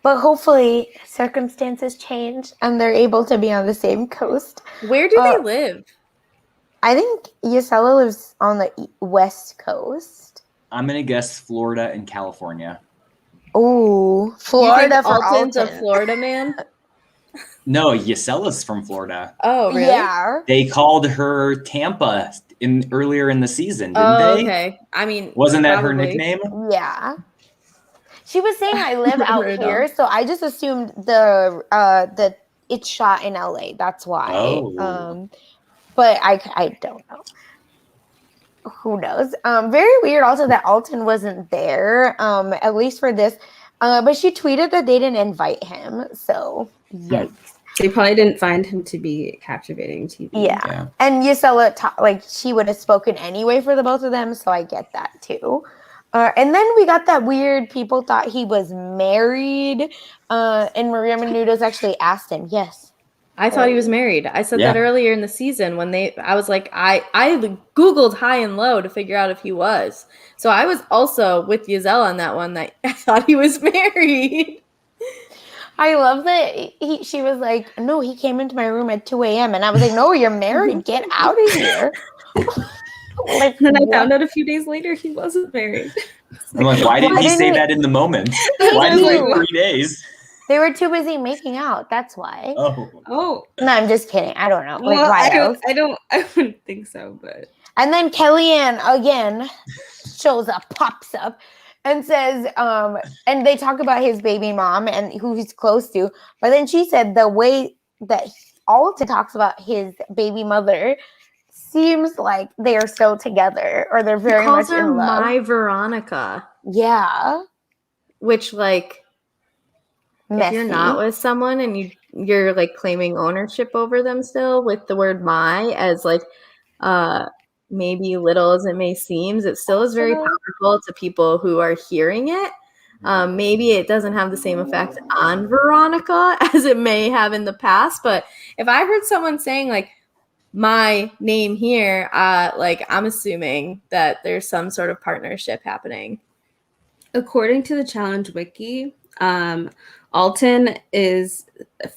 But hopefully circumstances change and they're able to be on the same coast. Where do they live? I think Yasella lives on the west coast. I'm gonna guess Florida and California. Oh, Florida you think for Alton's Alton. a Florida man? No, Yasella's from Florida. Oh, really? Yeah. They called her Tampa earlier in the season, didn't Oh, they? okay. I mean, Wasn't that her probably. nickname? Yeah. She was saying I live out Right here, on. so I just assumed the it's shot in LA. That's why. Oh. But I don't know. Who knows? Very weird also that Alton wasn't there, at least for this. But she tweeted that they didn't invite him. So yikes. They probably didn't find him to be captivating TV. Yeah. And Yasella, like she would have spoken anyway for the both of them. So I get that too. And then we got that weird people thought he was married. And Maria Menounos actually asked him, yes. I thought he was married. I said Yeah. that earlier in the season when I was like, I Googled high and low to figure out if he was. So I was also with Yasella on that one that I thought he was married. I love that she was like, no, he came into my room at 2 a.m. And I was like, no, you're married. Get out of here. Like, and then I found out a few days later he wasn't married. I'm like, why didn't he say that in the moment? Why did it take 3 days? They were too busy making out. That's why. Oh. No, I'm just kidding. I don't know. Well, why I wouldn't think so, but. And then Kellyanne again shows up, pops up, and says, and they talk about his baby mom and who he's close to. But then she said the way that Alton talks about his baby mother seems like they are still together or they're very much in love. My Veronica. Yeah. Which, like, messy. If you're not with someone and you're like claiming ownership over them still with the word my as like maybe little as it may seem, it still is very powerful to people who are hearing it. Maybe it doesn't have the same effect on Veronica as it may have in the past, but if I heard someone saying like my name here, like I'm assuming that there's some sort of partnership happening. According to the challenge wiki, Alton is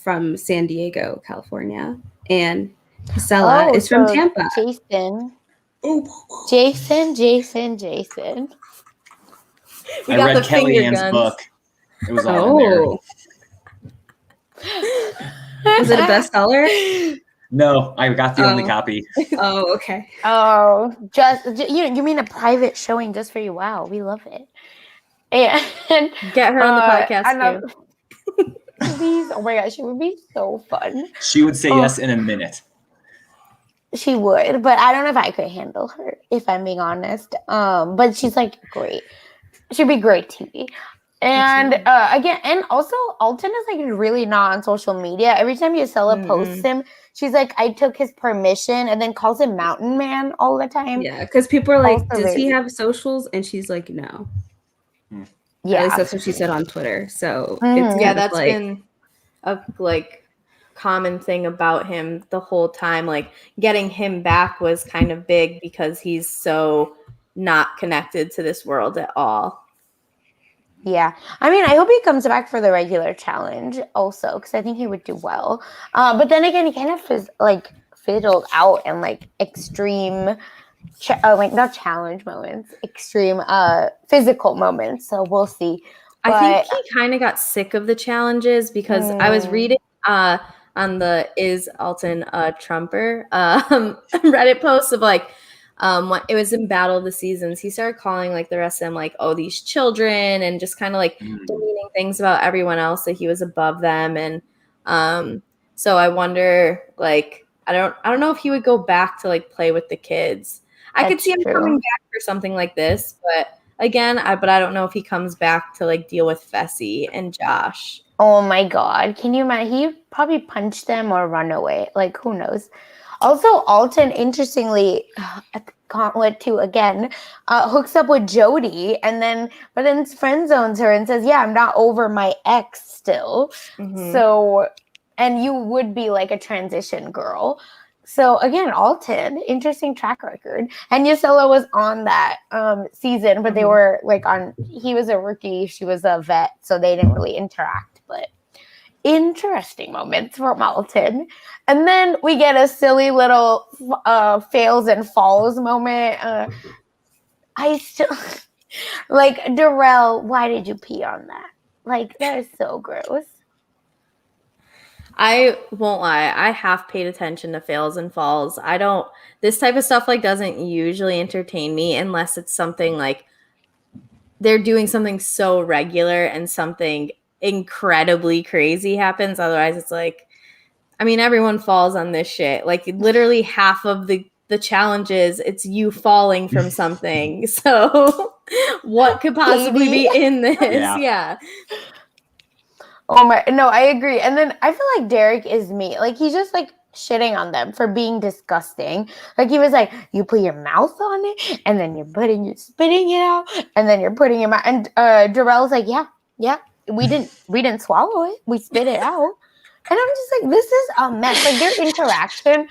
from San Diego, California, and Yasella is from Tampa. Jason. I read Kellyanne's book. It was all in there. Was it a bestseller? No, I got the only copy. Oh, okay. Oh, just you mean a private showing just for you? Wow, we love it. And get her on the podcast too. Please, oh my gosh, she would be so fun. She would say yes in a minute. She would, but I don't know if I could handle her, if I'm being honest. But she's like great. She'd be great TV. And again, and also Alton is like really not on social media. Every time Yasella posts him, she's like, I took his permission, and then calls him Mountain Man all the time. Yeah, because people are like, does he have socials? And she's like, no. Yeah, at least that's what she said on Twitter. So that's been a like common thing about him the whole time. Like getting him back was kind of big because he's so not connected to this world at all. Yeah, I mean, I hope he comes back for the regular challenge also because I think he would do well. But then again, he kind of fiddled out in like extreme. Like not challenge moments, extreme physical moments. So we'll see. But I think he kind of got sick of the challenges because I was reading on the Is Alton a Trumper Reddit post of like when it was in Battle of the Seasons, he started calling like the rest of them like, oh, these children, and just kind of like demeaning things about everyone else that he was above them. And So I wonder, like, I don't know if he would go back to like play with the kids. I could That's see him true. coming back for something like this, but again, I don't know if he comes back to like deal with Fessy and Josh. Oh my God. Can you imagine? He probably punched them or run away. Like, who knows? Also, Alton, interestingly, at the Gauntlet 2 again, hooks up with Jody but then friend zones her and says, yeah, I'm not over my ex still. Mhm. So, and you would be like a transition girl. So again, Alton, interesting track record. And Yasella was on that season, but they were like he was a rookie, she was a vet, so they didn't really interact. But interesting moments from Alton. And then we get a silly little fails and falls moment. I still like Darrell, why did you pee on that? Like, that is so gross. I won't lie. I have paid attention to fails and falls. This type of stuff like doesn't usually entertain me unless it's something like they're doing something so regular and something incredibly crazy happens. Otherwise, it's like, I mean, everyone falls on this shit. Like literally half of the challenges, it's you falling from something. So what could possibly be in this? Yeah. Oh my, no, I agree. And then I feel like Derek is me. Like, he's just like shitting on them for being disgusting. Like, he was like, you put your mouth on it, and then you're spitting it out, and then you're putting your mouth. And Darrell's like, yeah, we didn't swallow it. We spit it out. And I'm just like, this is a mess. Like, their interaction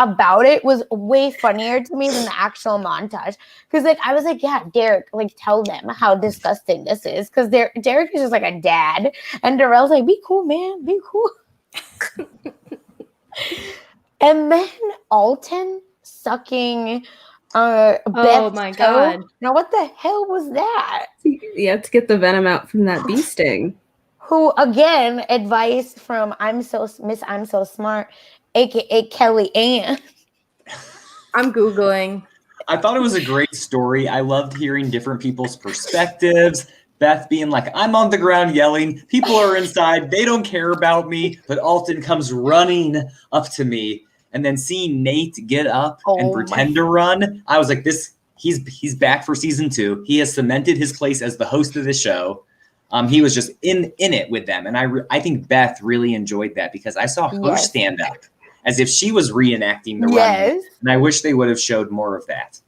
about it was way funnier to me than the actual montage. Because, like, I was like, yeah, Derek, like, tell them how disgusting this is. Because Derek is just like a dad. And Darrell's like, be cool, man. Be cool. And then Alton sucking Beth's my toe. God. Now, what the hell was that? You have to get the venom out from that bee sting. Who, again, advice from I'm so smart, aka Kellyanne. I'm Googling. I thought it was a great story. I loved hearing different people's perspectives. Beth being like, I'm on the ground yelling. People are inside. They don't care about me. But Alton comes running up to me. And then seeing Nate get up and pretend to run, I was like, he's back for season 2. He has cemented his place as the host of the show. He was just in it with them. And I think Beth really enjoyed that because I saw her stand up as if she was reenacting the run. And I wish they would have showed more of that.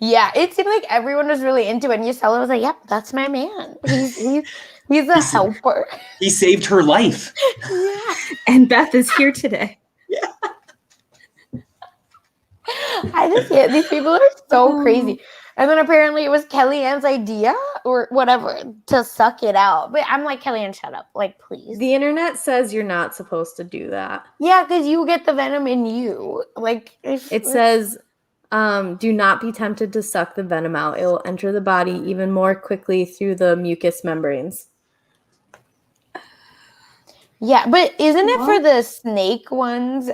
Yeah, it seemed like everyone was really into it. And Yasella was like, yep, that's my man. He's a helper. He saved her life. Yeah. And Beth is here today. Yeah. These people are so crazy. And then apparently it was Kellyanne's idea or whatever to suck it out. But I'm like, Kellyanne, shut up. Like, please. The internet says you're not supposed to do that. Yeah, because you get the venom in you. Like, it says, do not be tempted to suck the venom out. It will enter the body even more quickly through the mucous membranes. Yeah, but isn't it for the snake ones?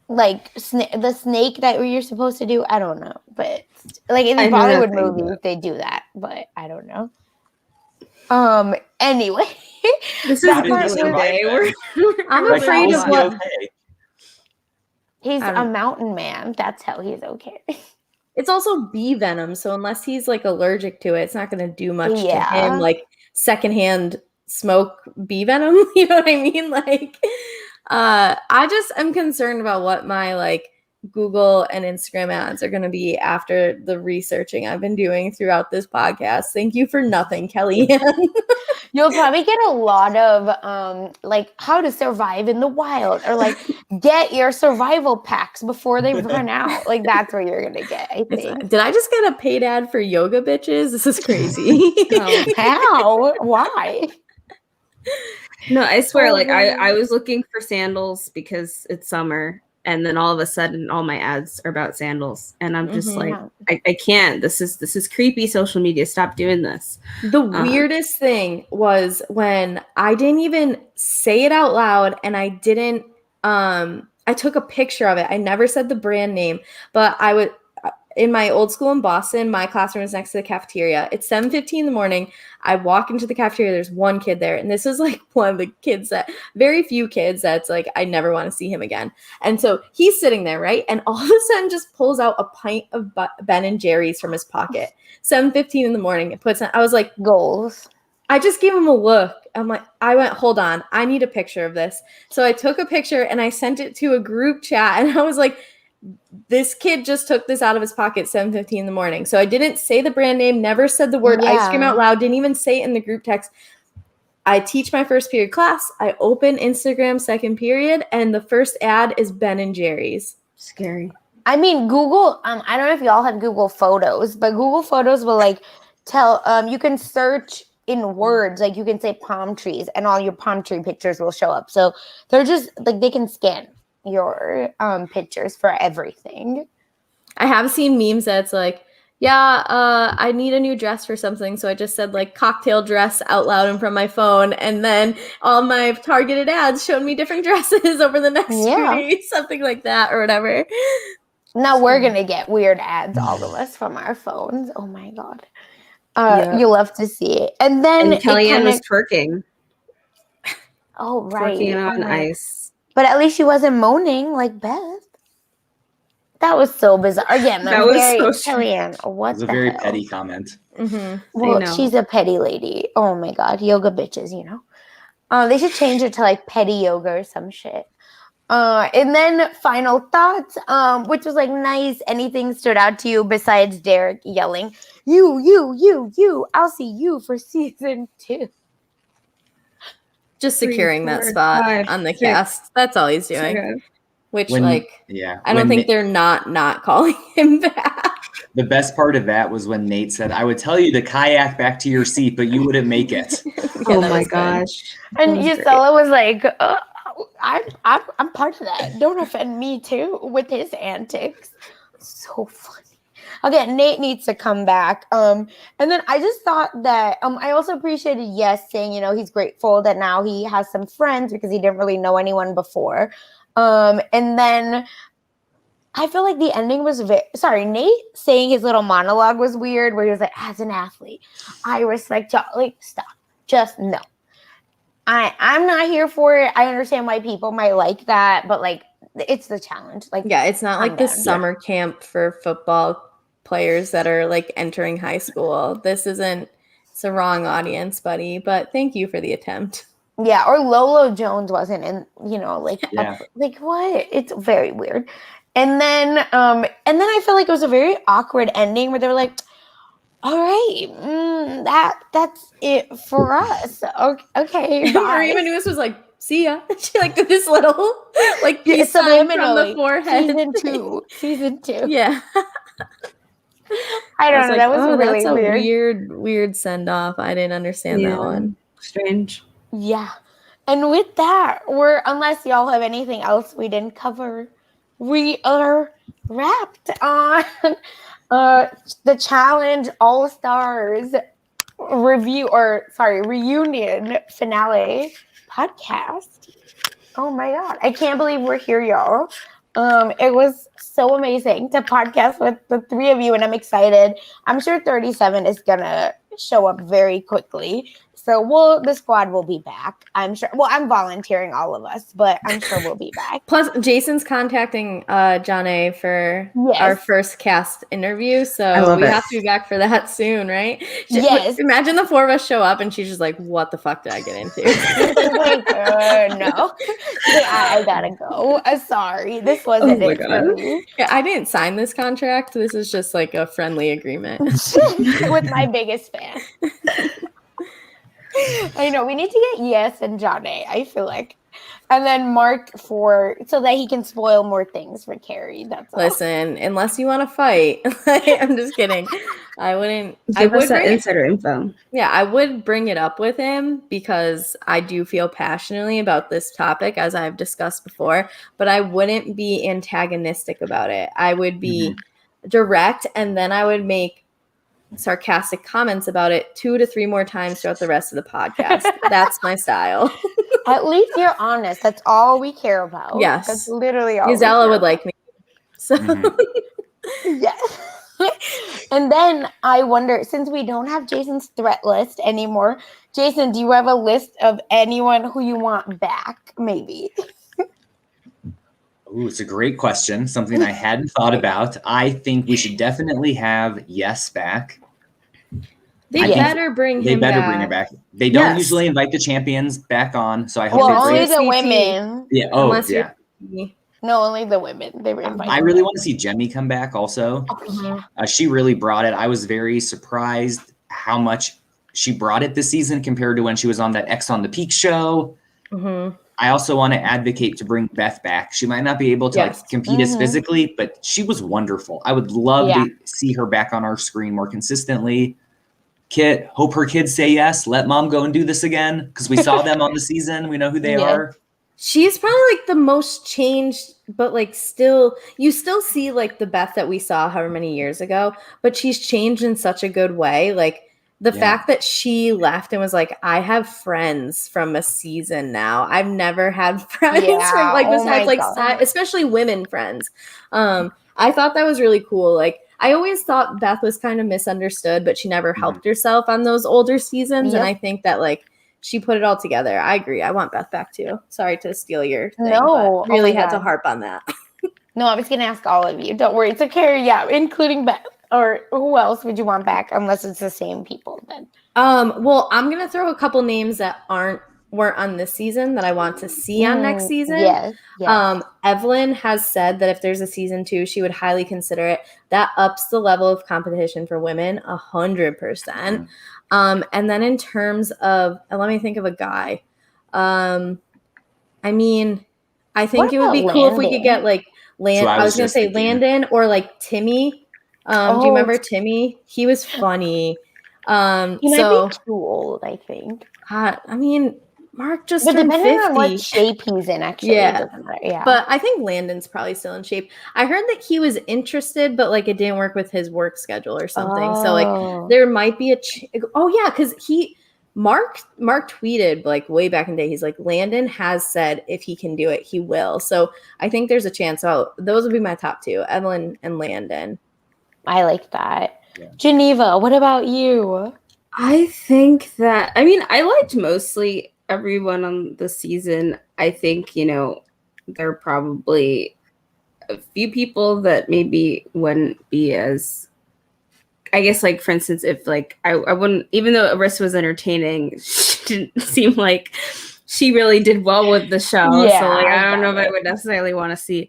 Like the snake that you're supposed to do? I don't know, but like in Bollywood movies, they do that, but I don't know. Anyway, this is the day. I'm afraid of what. He's a mountain man. That's how he's okay. It's also bee venom, so unless he's like allergic to it, it's not going to do much to him. Like secondhand smoke bee venom, you know what I mean? Like, I just am concerned about what my like Google and Instagram ads are going to be after the researching I've been doing throughout this podcast. Thank you for nothing, Kellyanne. You'll probably get a lot of like how to survive in the wild or like get your survival packs before they run out. Like that's what you're gonna get, I think. Did I just get a paid ad for yoga bitches? This is crazy. How? Why? No, I swear, like I was looking for sandals because it's summer, and then all of a sudden all my ads are about sandals. And I'm just like, I can't. This is creepy social media. Stop doing this. The weirdest thing was when I didn't even say it out loud and I didn't I took a picture of it. I never said the brand name, but in my old school in Boston, my classroom was next to the cafeteria. It's 7:15 in the morning. I walk into the cafeteria. There's one kid there. And this is like one of the kids that, very few kids that's like, I never want to see him again. And so he's sitting there, right? And all of a sudden just pulls out a pint of Ben and Jerry's from his pocket. 7:15 in the morning. I was like, Goals. I just gave him a look. I went, hold on. I need a picture of this. So I took a picture and I sent it to a group chat. And I was like, this kid just took this out of his pocket 7:15 in the morning. So I didn't say the brand name, never said the word ice cream out loud, didn't even say it in the group text. I teach my first period class. I open Instagram second period, and the first ad is Ben and Jerry's. Scary. I mean, Google, I don't know if y'all have Google Photos, but Google Photos will like tell, you can search in words, like you can say palm trees and all your palm tree pictures will show up. So they're just like, they can scan your pictures for everything. I have seen memes that's like, I need a new dress for something. So I just said like cocktail dress out loud and from my phone. And then all my targeted ads showed me different dresses over the next 2 days, something like that or whatever. Now we're going to get weird ads, all of us, from our phones. Oh my God. You love to see it. And then Kellyanne was twerking. Oh, right. Twerking on ice. But at least she wasn't moaning like Beth. That was so bizarre. Again, that was so Kellyanne. What It was a the very hell? petty comment. Mm-hmm. Well, she's a petty lady. Oh my God, yoga bitches, you know. They should change it to like petty yoga or some shit. And then final thoughts, which was like nice. Anything stood out to you besides Derek yelling, you, I'll see you for season 2. Just securing that spot on the cast. That's all he's doing. Which, I don't think they're not calling him back. The best part of that was when Nate said, I would tell you to kayak back to your seat, but you wouldn't make it. Oh my gosh. And Yasella was like, I'm part of that. Don't offend me too with his antics. So funny. Again, Nate needs to come back. And then I just thought that I also appreciated saying, he's grateful that now he has some friends because he didn't really know anyone before. And then I feel like the ending was Nate saying his little monologue was weird where he was like, as an athlete, I respect y'all. Like, stop. Just no. I'm not here for it. I understand why people might like that, but like it's the challenge. Like, it's not like the summer camp for football players that are like entering high school. It's a wrong audience, buddy, but thank you for the attempt. Yeah, or Lolo Jones wasn't in, like what? It's very weird. And then I feel like it was a very awkward ending where they were like, all right, that's it for us. Okay, bye. Marina was like, see ya. She like did this little like peace sign from the forehead. Season 2. Yeah. I don't know. That was really that's weird. a weird send off. I didn't understand that one. Strange. Yeah. And with that, unless y'all have anything else we didn't cover, we are wrapped on the Challenge All-Stars reunion finale podcast. Oh my God. I can't believe we're here, y'all. It was so amazing to podcast with the 3 of you, and I'm excited. I'm sure 37 is gonna show up very quickly. So the squad will be back. I'm sure. Well, I'm volunteering all of us, but I'm sure we'll be back. Plus, Jason's contacting John A for our first cast interview. So we have to be back for that soon, right? Yes. Imagine the 4 of us show up and she's just like, what the fuck did I get into? No. I gotta go. Sorry. This wasn't it for me. Yeah, I didn't sign this contract. This is just like a friendly agreement. With my biggest fan. I know we need to get Yes and John A. I feel like, and then Mark so that he can spoil more things for Carrie. That's all. Listen, unless you want to fight, I'm just kidding. I wouldn't. Give us that insider info. Yeah, I would bring it up with him because I do feel passionately about this topic, as I've discussed before. But I wouldn't be antagonistic about it. I would be direct, and then I would make sarcastic comments about it 2 to 3 more times throughout the rest of the podcast. That's my style. At least you're honest. That's all we care about. Yes. That's literally all. Yasella would like me. So Yes. And then I wonder, since we don't have Jason's threat list anymore, Jason, do you have a list of anyone who you want back? Maybe. Ooh, it's a great question. Something I hadn't thought about. I think we should definitely have Yes back. They better bring him back. They don't usually invite the champions back on, so I hope Well, they only bring the women. Yeah. Oh, yeah. No, only the women. They were invited. I really want to see Jemmye come back also. Oh, yeah. She really brought it. I was very surprised how much she brought it this season compared to when she was on that X on the Peak show. Mm-hmm. I also want to advocate to bring Beth back. She might not be able to like compete as physically, but she was wonderful. I would love to see her back on our screen more consistently. Kit, hope her kids say yes. Let mom go and do this again because we saw them on the season. We know who they are. She's probably like the most changed, but like you still see like the Beth that we saw however many years ago, but she's changed in such a good way. Like the fact that she left and was like, I have friends from a season now. I've never had friends from like besides like especially women friends. I thought that was really cool. Like I always thought Beth was kind of misunderstood, but she never helped herself on those older seasons. And I think that like she put it all together. I agree. I want Beth back too. Sorry to steal your thing, but really had to harp on that. No, I was going to ask all of you. Don't worry. So Carrie, including Beth. Or who else would you want back unless it's the same people then? Well, I'm going to throw a couple names that weren't on this season that I want to see on next season. Yes. Evelyn has said that if there's a season 2, she would highly consider it. That ups the level of competition for women 100%. And then in terms of, let me think of a guy. I mean, I think it would be cool if we could get like I was going to say Landon or like Timmy. Do you remember Timmy? He was funny. He might be too old, I think. I mean, Mark just but turned depending 50. on what shape he's in, actually. Yeah. But I think Landon's probably still in shape. I heard that he was interested, but like it didn't work with his work schedule or something. So like there might be because Mark tweeted like way back in the day. He's like, Landon has said if he can do it, he will. So I think there's a chance. So those would be my top 2, Evelyn and Landon. I like that. Yeah. Geneva, what about you? I think that, I mean, I liked mostly everyone on the season. I think, there are probably a few people that maybe wouldn't be as, I guess, like, for instance, if, like, I wouldn't, even though Arissa was entertaining, she didn't seem like she really did well with the show. Yeah, so, like, I don't know if I would necessarily want to see,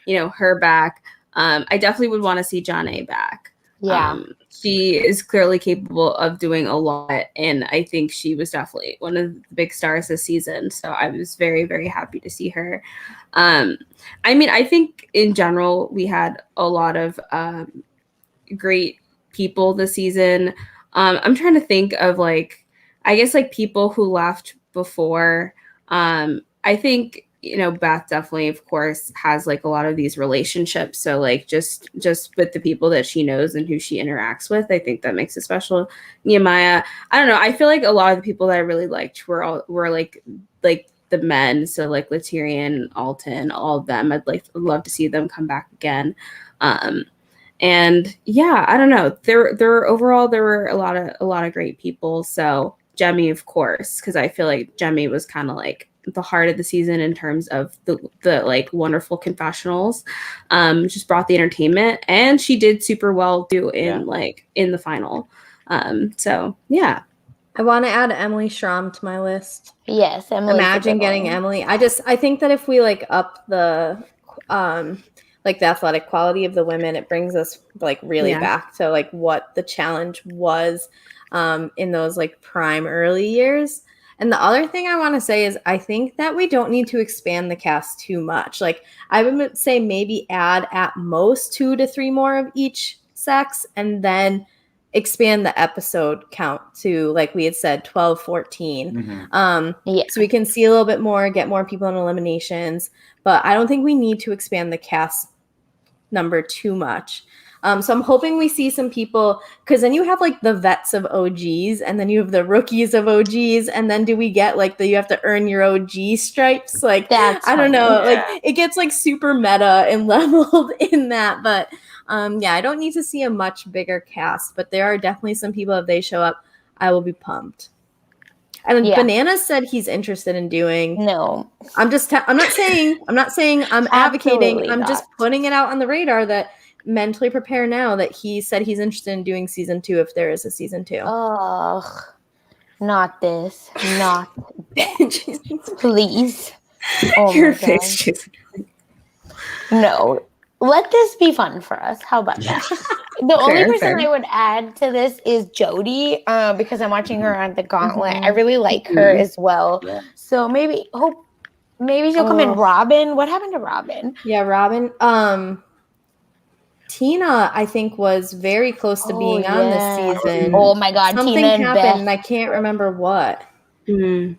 her back. I definitely would want to see John A back. Yeah. She is clearly capable of doing a lot, and I think she was definitely one of the big stars this season. So I was very, very happy to see her. I mean, I think in general, we had a lot of great people this season. I'm trying to think of like, I guess like people who left before. I think, Beth definitely, of course, has like a lot of these relationships. So like just with the people that she knows and who she interacts with, I think that makes it special. Nehemiah, I don't know. I feel like a lot of the people that I really liked were like the men. So like Latyrian, Alton, all of them. I'd love to see them come back again. And yeah, I don't know. There were a lot of great people. So Jemmye, of course, because I feel like Jemmye was kind of like the heart of the season in terms of the like wonderful confessionals. Just brought the entertainment, and she did super well too in the final. So yeah. I want to add Emily Schramm to my list. Yes, Emily. Imagine getting Emily. I think that if we like up the like the athletic quality of the women, it brings us like really back to like what the challenge was in those like prime early years. And the other thing I want to say is I think that we don't need to expand the cast too much. Like I would say maybe add at most 2 to 3 more of each sex and then expand the episode count to, like we had said, 12, 14. So we can see a little bit more, get more people in eliminations. But I don't think we need to expand the cast number too much. So I'm hoping we see some people, because then you have like the vets of OGs and then you have the rookies of OGs. And then do we get like you have to earn your OG stripes? Like, I don't know. Like it gets like super meta and leveled in that. But Yeah, I don't need to see a much bigger cast, but there are definitely some people, if they show up, I will be pumped. And Yeah. Banana said he's interested in doing. No. I'm not saying I'm advocating. Absolutely I'm not. just putting it out on the radar that mentally prepare now that he said he's interested in doing season 2 if there is a season 2. Ugh. Not this. Not that. Please. Oh Your my face, God. Jason. No. Let this be fun for us. How about that? The only person fair. I would add to this is Jodie, because I'm watching her on the Gauntlet. I Mhm. really like her as well. Yeah. So maybe she'll come in. Oh. Robin. What happened to Robin? Yeah, Robin. Tina, I think, was very close to being on this yes. season. Oh my God, Something Tina and happened, Beth. and I can't remember what. Mm.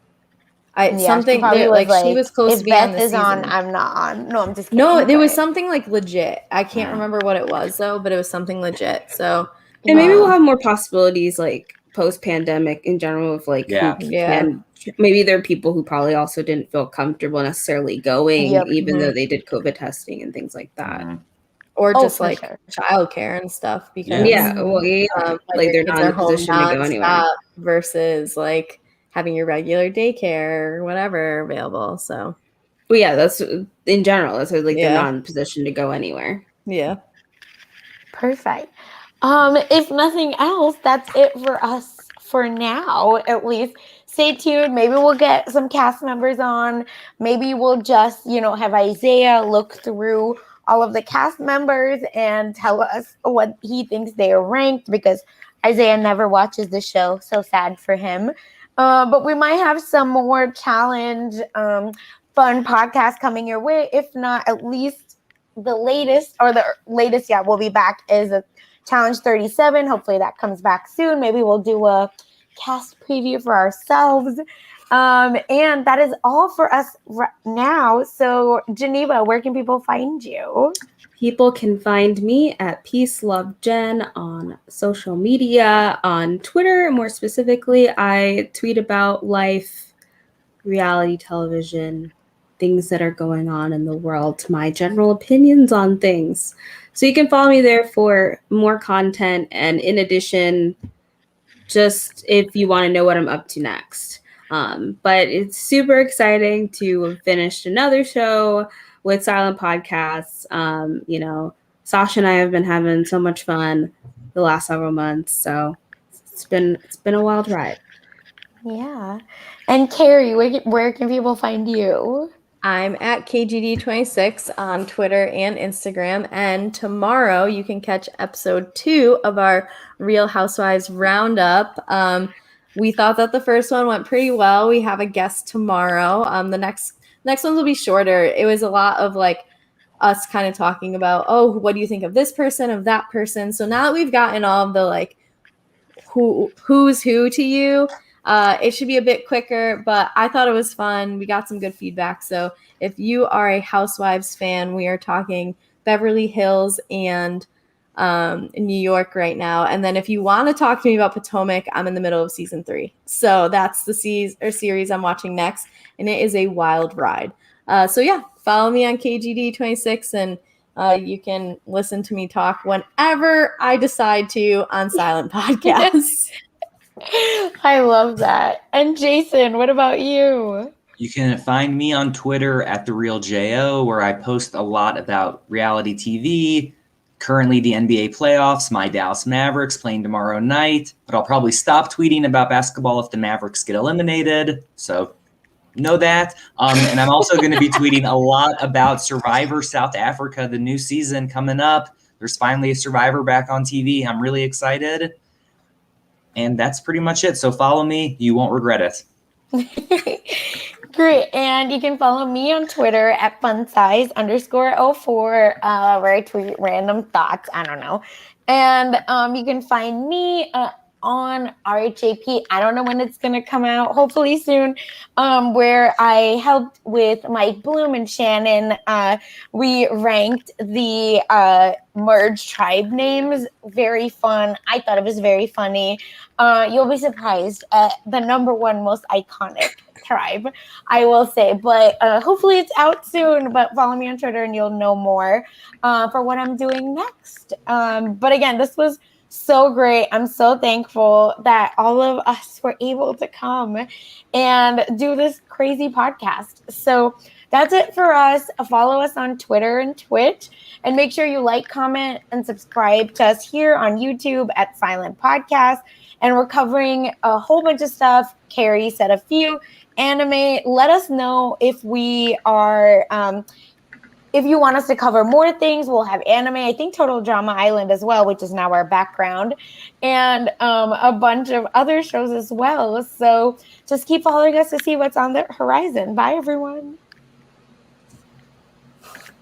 Yeah, she probably was She was close to if being on Beth this is on, season. I'm not on. No, I'm just kidding. No, there was but- something like legit. I can't remember what it was though, but it was something legit. So And maybe we'll um, have more possibilities like post-pandemic in general of like Yeah. who Yeah. can. Maybe there are people who probably also didn't feel comfortable necessarily going, Yep. even though they did COVID testing and things like that. Mhm. or Oh, just for like sure. childcare and stuff because Yeah, Mhm. well, yeah, when like your they're kids not in are a home position to go anywhere. nonstop versus like having your regular daycare or whatever available. So Well, yeah, that's in general. That's like they're Yeah. not in a position to go anywhere. yeah. Perfect. If nothing else, that's it for us for now, at least. Stay tuned. Maybe we'll get some cast members on. Maybe we'll just, have Isaiah look through all of the cast members and tell us what he thinks they are ranked, because Isaiah never watches the show. So sad for him. But we might have some more challenge, fun podcasts coming your way. If not, at least the latest, we'll be back, is a Challenge 37. Hopefully that comes back soon. Maybe we'll do a cast preview for ourselves. And that is all for us right now. So, Geneva, where can people find you? People can find me at Peace Love Jen on social media, on Twitter more specifically. I tweet about life, reality television, things that are going on in the world, my general opinions on things. So you can follow me there for more content, and in addition, just if you want to know what I'm up to next. But it's super exciting to have finished another show with Silent Podcasts. Sasha and I have been having so much fun the last several months, so it's been a wild ride. Yeah. And Carrie, where can people find you? I'm at KGD26 on Twitter and Instagram. And tomorrow you can catch episode 2 of our Real Housewives Roundup. We thought that the first one went pretty well. We have a guest tomorrow. The next ones will be shorter. It was a lot of like us kind of talking about, oh, what do you think of this person, of that person? So now that we've gotten all of the like who's who to you, it should be a bit quicker, but I thought it was fun. We got some good feedback. So if you are a Housewives fan, we are talking Beverly Hills and New York right now. And then if you want to talk to me about Potomac, I'm in the middle of season 3. So that's the series I'm watching next. And it is a wild ride. So yeah, follow me on KGD26 and you can listen to me talk whenever I decide to on Silent Podcasts. I love that. And Jason, what about you? You can find me on Twitter at TheRealJO, where I post a lot about reality TV, currently the NBA playoffs, my Dallas Mavericks playing tomorrow night, but I'll probably stop tweeting about basketball if the Mavericks get eliminated. So know that. And I'm also going to be tweeting a lot about Survivor South Africa, the new season coming up. There's finally a Survivor back on TV. I'm really excited. And that's pretty much it. So follow me. You won't regret it. Great. And you can follow me on Twitter at funsize_04, where I tweet random thoughts. I don't know. And you can find me on RHAP. I don't know when it's going to come out. Hopefully soon. Where I helped with Mike Bloom and Shannon. We ranked the merged tribe names. Very fun. I thought it was very funny. You'll be surprised at the number one most iconic tribe, I will say. But hopefully it's out soon. But follow me on Twitter and you'll know more for what I'm doing next. But again, this was so great. I'm so thankful that all of us were able to come and do this crazy podcast. So that's it for us. Follow us on Twitter and Twitch, and make sure you like, comment, and subscribe to us here on YouTube at Silent Podcast. And we're covering a whole bunch of stuff. Carrie said a few. Anime. Let us know if we are if you want us to cover more things. We'll have anime. I think Total Drama Island as well, which is now our background, and a bunch of other shows as well. So just keep following us to see what's on the horizon. Bye, everyone.